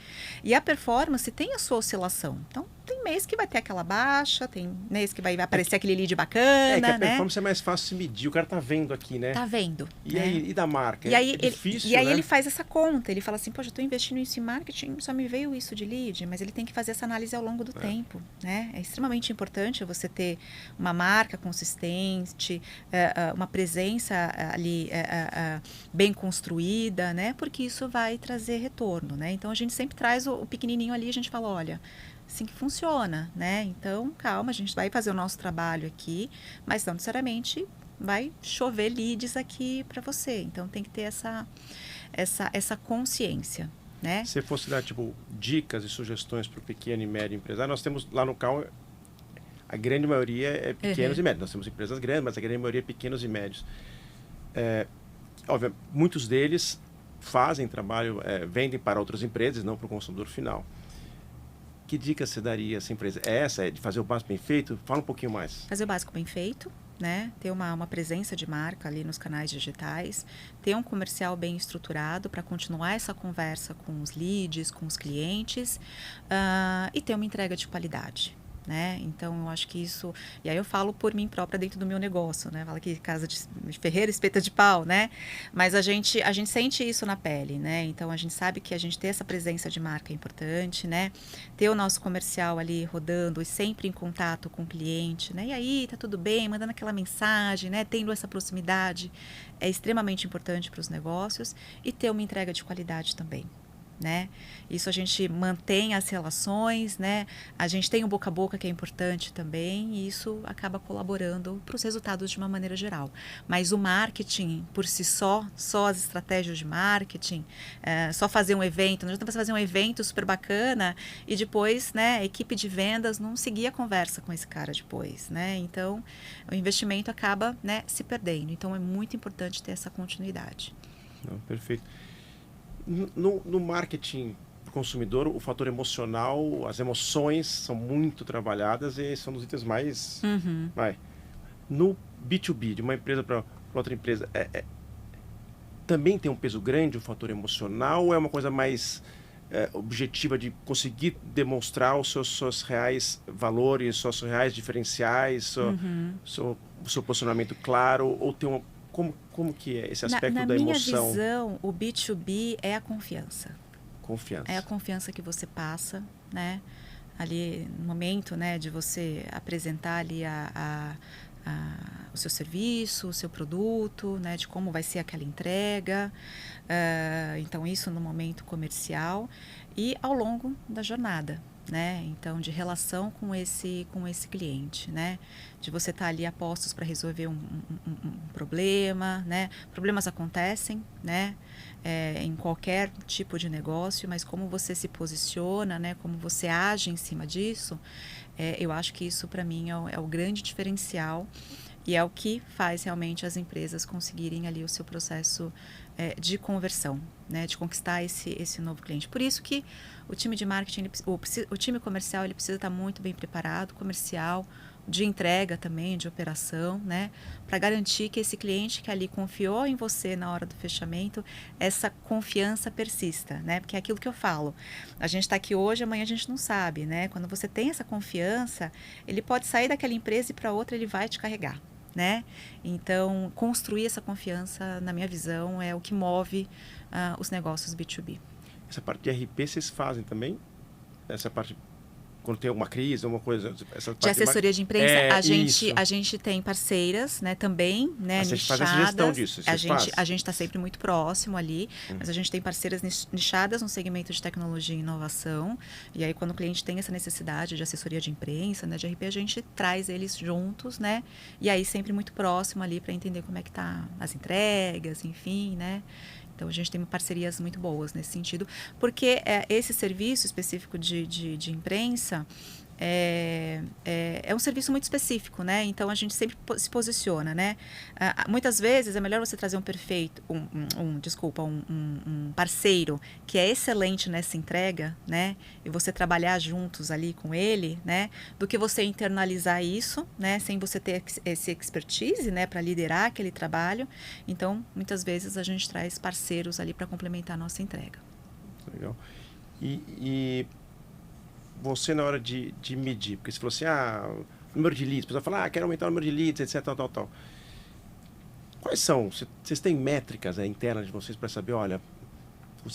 E a performance tem a sua oscilação. Então, tem mês que vai ter aquela baixa, tem mês que vai aparecer aquele lead bacana, que a né? performance é mais fácil de medir, o cara tá vendo aqui, né? Tá vendo. E né? aí, e da marca? E aí, é difícil, e aí né? ele faz essa conta, ele fala assim, poxa, eu estou investindo isso em marketing, só me veio isso de lead, mas ele tem que fazer essa análise ao longo do tempo, né? É extremamente importante você ter uma marca consistente, uma presença ali bem construída, né? Porque isso vai trazer retorno, né? Então, a gente sempre traz o pequenininho ali, a gente fala, olha, assim que funciona, né? Então, calma, a gente vai fazer o nosso trabalho aqui, mas não necessariamente vai chover leads aqui para você. Então, tem que ter essa consciência, né? Se fosse dar, tipo, dicas e sugestões para o pequeno e médio empresário, nós temos lá no CAL, a grande maioria é pequenos e médios. Nós temos empresas grandes, mas a grande maioria é pequenos e médios. Óbvio, muitos deles fazem trabalho, vendem para outras empresas, não para o consumidor final. Que dica você daria a essa empresa? Essa é de fazer o básico bem feito? Fala um pouquinho mais. Fazer o básico bem feito, né? Ter uma presença de marca ali nos canais digitais, ter um comercial bem estruturado para continuar essa conversa com os leads, com os clientes, e ter uma entrega de qualidade. Né? Então, eu acho que isso... E aí eu falo por mim própria dentro do meu negócio, né? Fala que casa de ferreiro, espeta de pau, né? Mas a gente sente isso na pele, né? Então, a gente sabe que a gente ter essa presença de marca é importante, né? Ter o nosso comercial ali rodando e sempre em contato com o cliente, né? E aí, tá tudo bem? Mandando aquela mensagem, né? Tendo essa proximidade é extremamente importante para os negócios e ter uma entrega de qualidade também. Né? Isso a gente mantém as relações, né? A gente tem o boca a boca que é importante também e isso acaba colaborando para os resultados de uma maneira geral. Mas o marketing por si só as estratégias de marketing, só fazer um evento, não adianta você fazer um evento super bacana e depois, né, a equipe de vendas não seguir a conversa com esse cara depois, né? Então, o investimento acaba, né, se perdendo. Então, é muito importante ter essa continuidade. Não, perfeito. No marketing do consumidor, o fator emocional, as emoções são muito trabalhadas e são dos itens mais... No B2B, de uma empresa para outra empresa, também tem um peso grande o fator emocional ou é uma coisa mais objetiva de conseguir demonstrar os seus reais valores, seus reais diferenciais, o seu posicionamento claro, ou tem uma... Como que é esse aspecto da emoção? Na minha visão, o B2B é a confiança. Confiança. É a confiança que você passa, né? Ali no momento, né, de você apresentar ali o seu serviço, o seu produto, né, de como vai ser aquela entrega. Então, isso no momento comercial e ao longo da jornada. né? Então, de relação com esse cliente, né? De você estar ali a postos para resolver um problema, né? Problemas acontecem, né? Em qualquer tipo de negócio, mas como você se posiciona, né? Como você age em cima disso, eu acho que isso para mim é o grande diferencial e é o que faz realmente as empresas conseguirem ali o seu processo de conversão, né, de conquistar esse novo cliente. Por isso que o time de marketing, o time comercial, ele precisa estar muito bem preparado, comercial, de entrega também, de operação, né, para garantir que esse cliente que ali confiou em você na hora do fechamento, essa confiança persista, né, porque é aquilo que eu falo, a gente está aqui hoje, amanhã a gente não sabe, né, quando você tem essa confiança, ele pode sair daquela empresa e para outra ele vai te carregar, né? Então, construir essa confiança, na minha visão, é o que move os negócios B2B. Essa parte de RP vocês fazem também? Essa parte, quando tem alguma crise, alguma coisa... Essa De parte assessoria de imprensa, isso. a gente tem parceiras, né, também, né, Vocês nichadas. fazem essa gestão disso, A gente está sempre muito próximo ali, mas a gente tem parceiras nichadas no segmento de tecnologia e inovação, e aí quando o cliente tem essa necessidade de assessoria de imprensa, né, de RP, a gente traz eles juntos, né, e aí sempre muito próximo ali para entender como é que tá as entregas, enfim, né. Então, a gente tem parcerias muito boas nesse sentido, porque esse serviço específico de imprensa é um serviço muito específico, né? Então, a gente sempre se posiciona, né? Muitas vezes, é melhor você trazer um parceiro que é excelente nessa entrega, né? E você trabalhar juntos ali com ele, né? Do que você internalizar isso, né? Sem você ter esse expertise, né? Para liderar aquele trabalho. Então, muitas vezes, a gente traz parceiros ali para complementar a nossa entrega. Legal. E você, na hora de medir, porque você falou assim, número de leads, a pessoa fala, quero aumentar o número de leads, etc, tal. Quais são? Vocês têm métricas internas de vocês para saber, olha,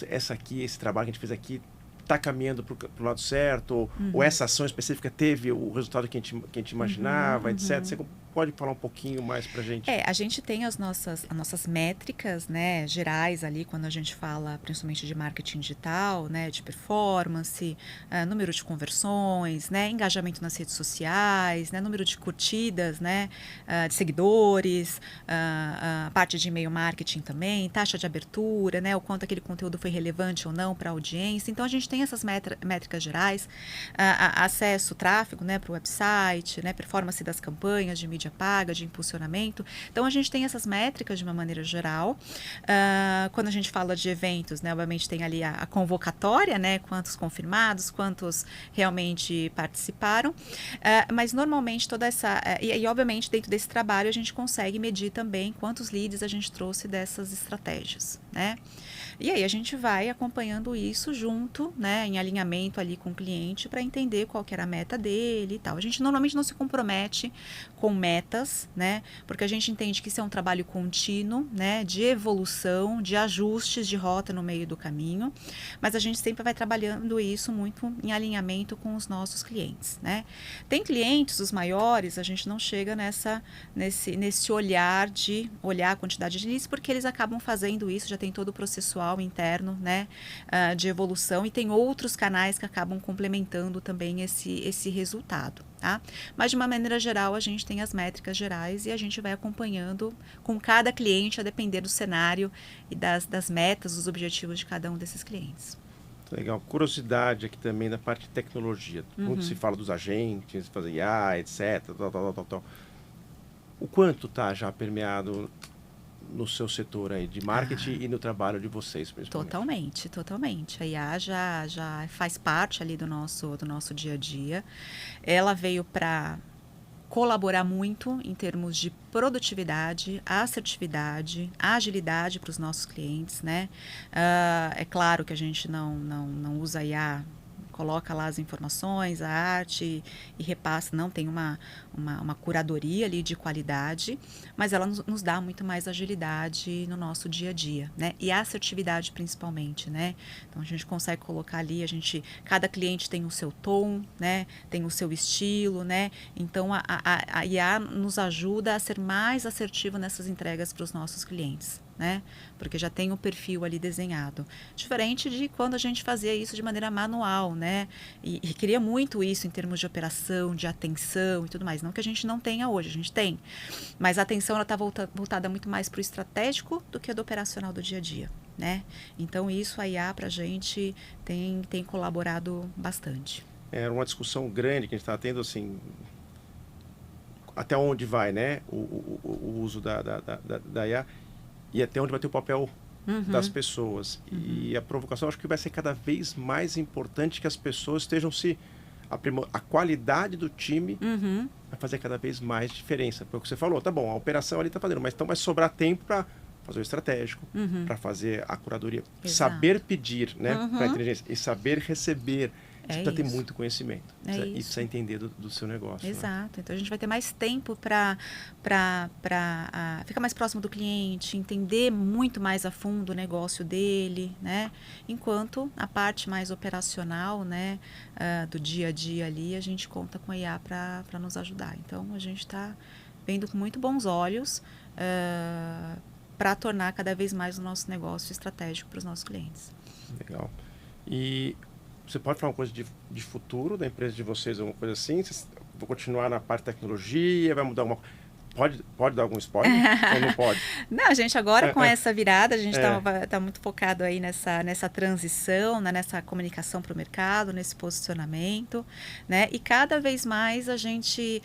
esse trabalho que a gente fez aqui está caminhando para o lado certo, ou essa ação específica teve o resultado que a gente imaginava, etc. Você pode falar um pouquinho mais para a gente? A gente tem as nossas métricas, né, gerais ali, quando a gente fala principalmente de marketing digital, né, de performance, número de conversões, né, engajamento nas redes sociais, né, número de curtidas, né, de seguidores, parte de e-mail marketing também, taxa de abertura, né, o quanto aquele conteúdo foi relevante ou não para a audiência. Então, a gente tem essas métricas gerais, acesso, tráfego, né, para o website, né, performance das campanhas de mídia paga, de impulsionamento. Então, a gente tem essas métricas de uma maneira geral. Quando a gente fala de eventos, né, obviamente tem ali a convocatória, né, quantos confirmados, quantos realmente participaram, mas normalmente toda essa... E obviamente dentro desse trabalho a gente consegue medir também quantos leads a gente trouxe dessas estratégias, né? E aí a gente vai acompanhando isso junto, né, em alinhamento ali com o cliente para entender qual que era a meta dele e tal. A gente normalmente não se compromete com metas, né, porque a gente entende que isso é um trabalho contínuo, né, de evolução, de ajustes de rota no meio do caminho, mas a gente sempre vai trabalhando isso muito em alinhamento com os nossos clientes, né. Tem clientes, os maiores, a gente não chega nesse olhar de olhar a quantidade de leads, porque eles acabam fazendo isso, já tem todo o processual interno, né, de evolução, e tem outros canais que acabam complementando também esse resultado, tá? Mas de uma maneira geral a gente tem as métricas gerais e a gente vai acompanhando com cada cliente a depender do cenário e das metas, dos objetivos de cada um desses clientes. Legal. Curiosidade aqui também da parte de tecnologia. Quando se fala dos agentes, fazer IA, etc, tal. O quanto está já permeado no seu setor aí de marketing e no trabalho de vocês, principalmente? Totalmente. A IA já faz parte ali do nosso dia a dia. Ela veio para colaborar muito em termos de produtividade, assertividade, agilidade para os nossos clientes, né? É claro que a gente não usa IA, coloca lá as informações, a arte e repassa, não tem uma curadoria ali de qualidade, mas ela nos dá muito mais agilidade no nosso dia a dia, né? E assertividade principalmente, né? Então a gente consegue colocar ali, cada cliente tem o seu tom, né? Tem o seu estilo, né? Então a IA nos ajuda a ser mais assertivo nessas entregas para os nossos clientes, né? Porque já tem um perfil ali desenhado. Diferente de quando a gente fazia isso de maneira manual, né? E queria muito isso em termos de operação, de atenção e tudo mais. Não que a gente não tenha hoje, a gente tem. Mas a atenção está voltada muito mais para o estratégico do que do operacional do dia a dia, né? Então, isso a IA para a gente tem colaborado bastante. Era uma discussão grande que a gente estava tendo, assim, até onde vai, né, o uso da IA e até onde vai ter o papel das pessoas. E a provocação, acho que vai ser cada vez mais importante que as pessoas estejam a qualidade do time vai fazer cada vez mais diferença. Porque você falou, tá bom, a operação ali está fazendo, mas então vai sobrar tempo para fazer o estratégico, para fazer a curadoria, saber pedir, né, para a inteligência e saber receber. Você precisa ter muito conhecimento. Isso precisa entender do seu negócio. Exato. Né? Então, a gente vai ter mais tempo para ficar mais próximo do cliente, entender muito mais a fundo o negócio dele, né? Enquanto a parte mais operacional, né, do dia a dia ali, a gente conta com a IA para nos ajudar. Então, a gente está vendo com muito bons olhos para tornar cada vez mais o nosso negócio estratégico para os nossos clientes. Legal. E você pode falar uma coisa de futuro da empresa de vocês, alguma coisa assim? Vocês vão continuar na parte de tecnologia? Vai mudar alguma coisa? Pode dar algum spoiler? Ou não pode? Não, a gente agora com essa virada, a gente tá muito focado aí nessa transição, né, nessa comunicação para o mercado, nesse posicionamento, né? E cada vez mais a gente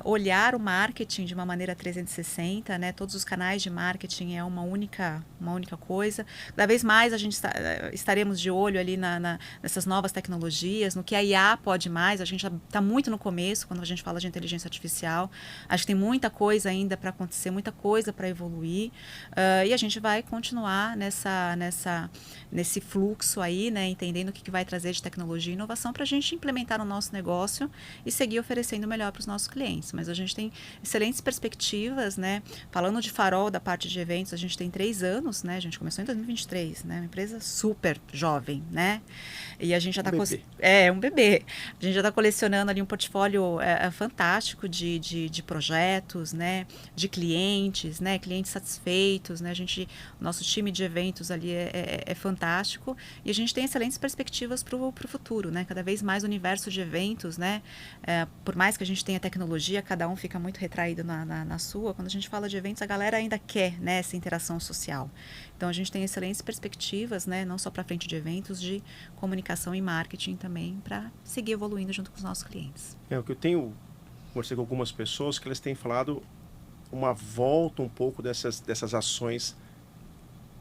olhar o marketing de uma maneira 360, né? Todos os canais de marketing é uma única coisa. Cada vez mais a gente estaremos de olho ali nessas novas tecnologias, no que a IA pode mais. A gente já está muito no começo, quando a gente fala de inteligência artificial. Acho que tem muita coisa ainda para acontecer, muita coisa para evoluir, e a gente vai continuar nesse fluxo aí, né, entendendo o que vai trazer de tecnologia e inovação para a gente implementar no nosso negócio e seguir oferecendo o melhor para os nossos clientes. Mas a gente tem excelentes perspectivas, né? Falando de Farol, da parte de eventos, a gente tem 3 anos, né? A gente começou em 2023, né? Uma empresa super jovem, né? E a gente já está um bebê. A gente já está colecionando ali um portfólio fantástico de projetos, né, de clientes, né, clientes satisfeitos, né, nosso time de eventos ali é fantástico e a gente tem excelentes perspectivas para o futuro, né, cada vez mais o universo de eventos, né, por mais que a gente tenha tecnologia, cada um fica muito retraído na sua, quando a gente fala de eventos, a galera ainda quer, né, essa interação social. Então, a gente tem excelentes perspectivas, né, não só para frente de eventos, de comunicação e marketing também, para seguir evoluindo junto com os nossos clientes. O que eu tenho conversei com algumas pessoas que eles têm falado uma volta um pouco dessas ações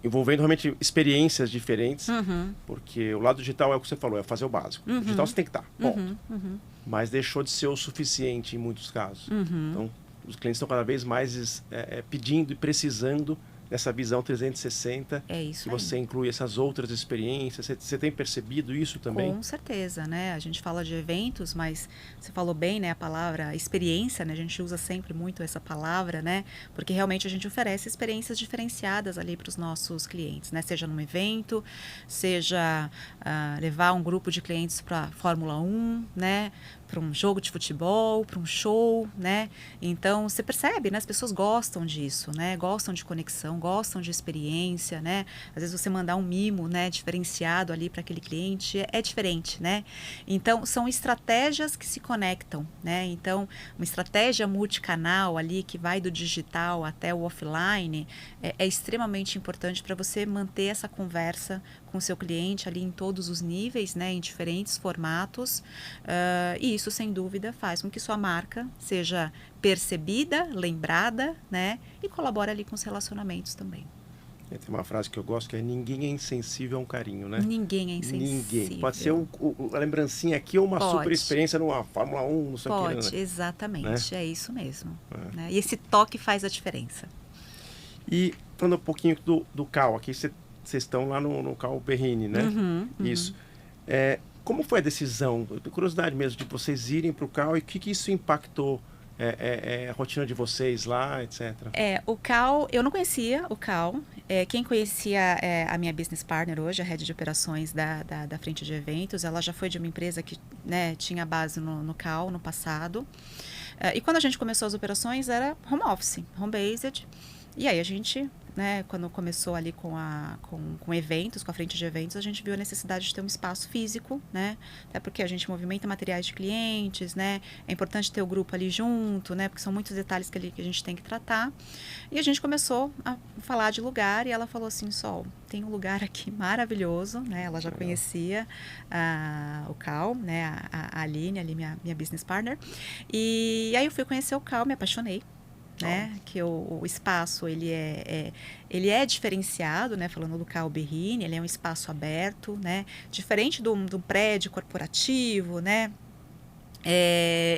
envolvendo realmente experiências diferentes, porque o lado digital é o que você falou, é fazer o básico. O digital você tem que estar, ponto. Mas deixou de ser o suficiente em muitos casos. Então, os clientes estão cada vez mais pedindo e precisando dessa visão 360, isso que você inclui essas outras experiências. Você tem percebido isso também? Com certeza, né? A gente fala de eventos, mas você falou bem, né? A palavra experiência, né? A gente usa sempre muito essa palavra, né? Porque realmente a gente oferece experiências diferenciadas ali para os nossos clientes, né? Seja num evento, seja levar um grupo de clientes para a Fórmula 1, né? Para um jogo de futebol, para um show, né? Então, você percebe, né? As pessoas gostam disso, né? Gostam de conexão, gostam de experiência, né? Às vezes você mandar um mimo, né? Diferenciado ali para aquele cliente é diferente, né? Então, são estratégias que se conectam, né? Então, uma estratégia multicanal ali que vai do digital até o offline é extremamente importante para você manter essa conversa com o seu cliente ali em todos os níveis, né? Em diferentes formatos, e isso, sem dúvida, faz com que sua marca seja percebida, lembrada, né? E colabora ali com os relacionamentos também. Tem uma frase que eu gosto que é: ninguém é insensível a um carinho, né? Ninguém é insensível. Ninguém. Pode ser a lembrancinha aqui ou uma super experiência numa Fórmula 1, não sei o que. Pode, exatamente. Né? É isso mesmo. Né? E esse toque faz a diferença. E falando um pouquinho do CAL, aqui vocês estão lá no CAL Berrini, né? Isso. Como foi a decisão, curiosidade mesmo, de vocês irem para o CAL e o que isso impactou a rotina de vocês lá, etc? O CAL, eu não conhecia o CAL. Quem conhecia a minha business partner hoje, a head de operações da frente de eventos, ela já foi de uma empresa que, né, tinha base no CAL no passado. E quando a gente começou as operações, era home office, home-based. E aí a gente né, quando começou ali com eventos, com a frente de eventos, a gente viu a necessidade de ter um espaço físico, né, até porque a gente movimenta materiais de clientes, né, é importante ter o grupo ali junto, né, porque são muitos detalhes que a gente tem que tratar. E a gente começou a falar de lugar e ela falou assim, Sol, tem um lugar aqui maravilhoso, né, ela já conhecia o Cal, né, a Aline, ali minha business partner, e aí eu fui conhecer o Cal, me apaixonei, né, que o espaço ele é diferenciado, né, falando do Cal Berrini, ele é um espaço aberto, né, diferente do prédio corporativo, né.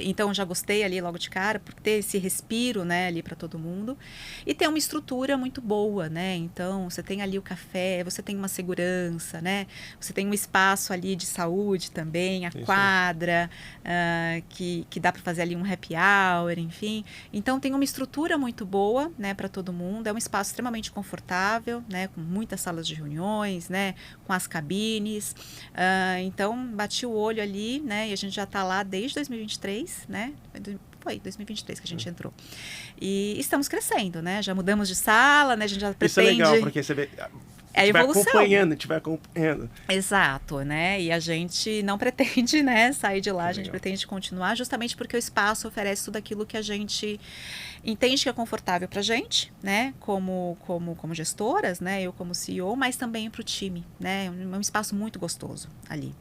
Então já gostei ali logo de cara por ter esse respiro, né, ali para todo mundo e tem uma estrutura muito boa, né, então você tem ali o café, você tem uma segurança, né, você tem um espaço ali de saúde também, a quadra, que dá para fazer ali um happy hour, enfim, então tem uma estrutura muito boa, né, para todo mundo, é um espaço extremamente confortável, né, com muitas salas de reuniões, né, com as cabines, então bati o olho ali, né, e a gente já está lá desde 2023, né? Foi 2023 que a gente entrou. E estamos crescendo, né? Já mudamos de sala, né? A gente já pretende... Isso é legal, porque você vê... É evolução. A gente vai acompanhando. Exato, né? E a gente não pretende, né, sair de lá, a gente pretende continuar, justamente porque o espaço oferece tudo aquilo que a gente entende que é confortável para a gente, né, como gestoras, né, eu como CEO, mas também para o time, né, é um espaço muito gostoso ali.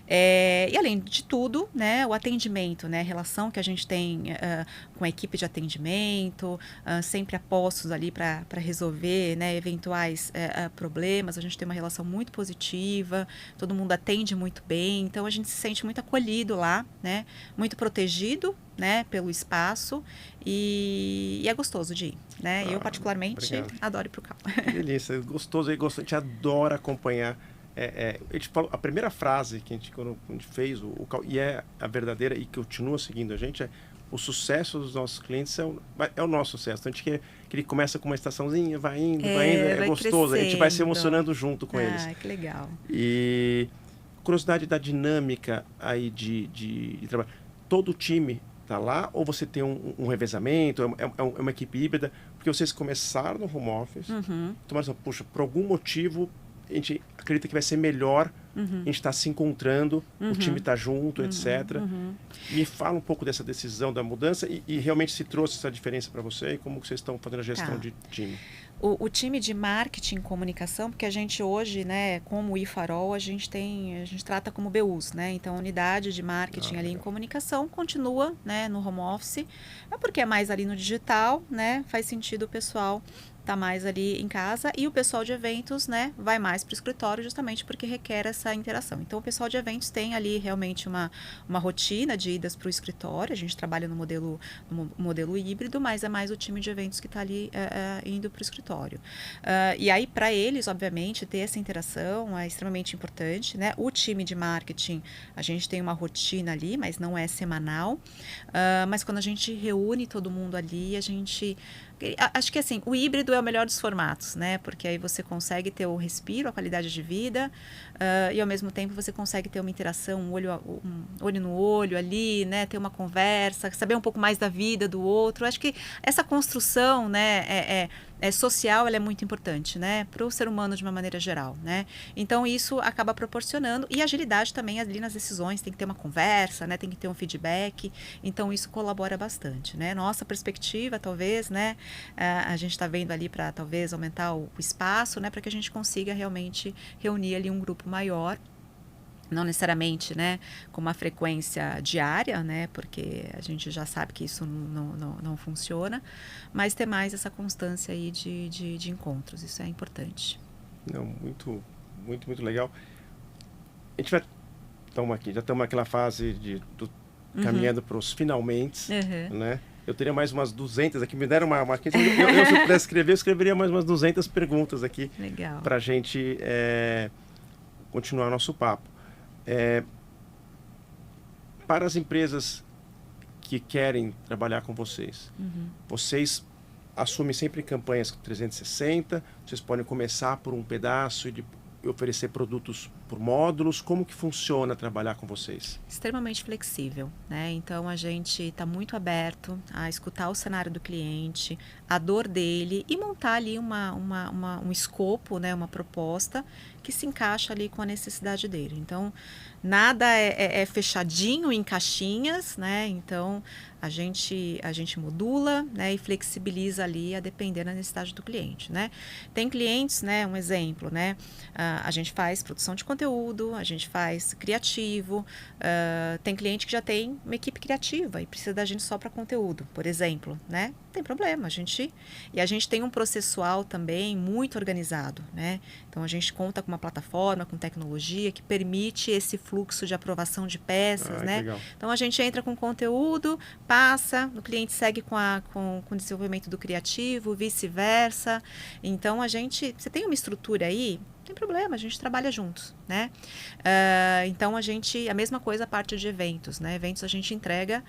E além de tudo, né, o atendimento, né, a relação que a gente tem com a equipe de atendimento, sempre apostos ali para resolver, né, eventuais problemas, a gente tem uma relação muito positiva, todo mundo atende muito bem, então a gente se sente muito acolhido lá, né, muito protegido, né, pelo espaço e é gostoso de ir, né? Eu particularmente adoro ir pro Cal. Que delícia, gostoso, a gente adora acompanhar. A gente falou, a primeira frase que quando a gente fez o Cal, e é a verdadeira e que continua seguindo a gente, é o sucesso dos nossos clientes é o nosso sucesso. Então, a gente quer que ele começa com uma estaçãozinha, vai indo, é gostoso, crescendo. A gente vai se emocionando junto com eles. Que legal. E curiosidade da dinâmica aí de trabalho. Todo o time tá lá ou você tem um revezamento, é uma equipe híbrida? Porque vocês começaram no home office, então, puxa, por algum motivo a gente acredita que vai ser melhor a gente estar se encontrando, o time está junto, etc. Me fala um pouco dessa decisão da mudança e realmente se trouxe essa diferença para você e como que vocês estão fazendo a gestão de time. O time de marketing e comunicação, porque a gente hoje, né, como o iFarol, a gente trata como BUs, né? Então, a unidade de marketing ali em comunicação continua, né, no home office, porque é mais ali no digital, né? Faz sentido o pessoal tá mais ali em casa e o pessoal de eventos, né, vai mais para o escritório justamente porque requer essa interação. Então, o pessoal de eventos tem ali realmente uma rotina de idas para o escritório, a gente trabalha no modelo híbrido, mas é mais o time de eventos que está ali indo para o escritório. E aí, para eles, obviamente, ter essa interação é extremamente importante, né? O time de marketing, a gente tem uma rotina ali, mas não é semanal, mas quando a gente reúne todo mundo ali, a gente... Acho que assim, o híbrido é o melhor dos formatos, né? Porque aí você consegue ter o respiro, a qualidade de vida, e ao mesmo tempo você consegue ter uma interação, um olho no olho ali, né? Ter uma conversa, saber um pouco mais da vida do outro. Acho que essa construção, né, social, ela é muito importante, né? Para o ser humano de uma maneira geral, né? Então, isso acaba proporcionando, e agilidade também ali nas decisões, tem que ter uma conversa, né? Tem que ter um feedback, então isso colabora bastante, né? Nossa perspectiva, talvez, né? A gente está vendo ali para, talvez, aumentar o espaço, né? Para que a gente consiga realmente reunir ali um grupo maior, não necessariamente, né, com uma frequência diária, né, porque a gente já sabe que isso não funciona, mas ter mais essa constância aí de encontros, isso é importante. Não, muito, muito, muito legal. A gente vai já estamos naquela fase caminhando para os finalmente, né? Eu teria mais umas 200 aqui, me deram uma se eu pudesse escrever, eu escreveria mais umas 200 perguntas aqui para a gente continuar nosso papo. Para as empresas que querem trabalhar com vocês, vocês assumem sempre campanhas 360, vocês podem começar por um pedaço e oferecer produtos por módulos? Como que funciona trabalhar com vocês? Extremamente flexível, né? Então a gente está muito aberto a escutar o cenário do cliente, a dor dele e montar ali um escopo, né? Uma proposta que se encaixa ali com a necessidade dele. Então nada é fechadinho em caixinhas, né? Então a gente modula, né? E flexibiliza ali a depender da necessidade do cliente, né? Tem clientes, né? Um exemplo, né? A gente faz produção de conteúdo, a gente faz criativo, tem cliente que já tem uma equipe criativa e precisa da gente só para conteúdo, por exemplo, né? Não tem problema, a gente tem um processual também muito organizado, né? Então a gente conta com uma plataforma, com tecnologia que permite esse fluxo de aprovação de peças, né? Legal. Então a gente entra com conteúdo, passa, o cliente segue com o desenvolvimento do criativo, vice-versa. Então você tem uma estrutura aí, não tem problema, a gente trabalha juntos, né? Então a mesma coisa a parte de eventos, né? Eventos a gente entrega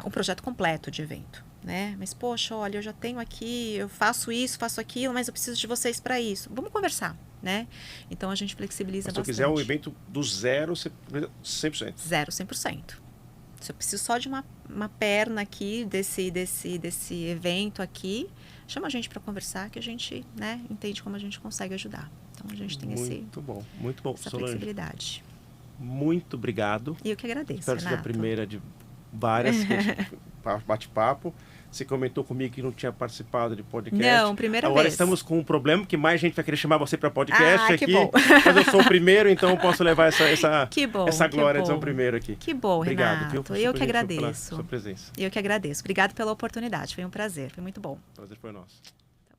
um projeto completo de evento, né? Mas poxa, olha, eu já tenho aqui, eu faço isso, faço aquilo, mas eu preciso de vocês para isso. Vamos conversar, né? Então a gente flexibiliza bastante. Se eu quiser um evento do zero, 100%. Zero, 100%. Se eu preciso só de uma perna aqui desse evento aqui, chama a gente para conversar que a gente, né, entende como a gente consegue ajudar. Então a gente tem muito bom. Essa flexibilidade. Muito obrigado. E eu que agradeço, Espero que seja a primeira de várias bate-papo. Você comentou comigo que não tinha participado de podcast. Não, primeira Agora vez. Estamos com um problema que mais gente vai querer chamar você para podcast aqui. Que bom. Mas eu sou o primeiro, então eu posso levar essa glória de ser o primeiro aqui. Que bom, obrigado, Renato. Viu? Eu que agradeço. Pela sua presença. Eu que agradeço. Obrigado pela oportunidade. Foi um prazer. Foi muito bom. O prazer foi nosso. Tá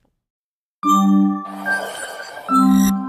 bom.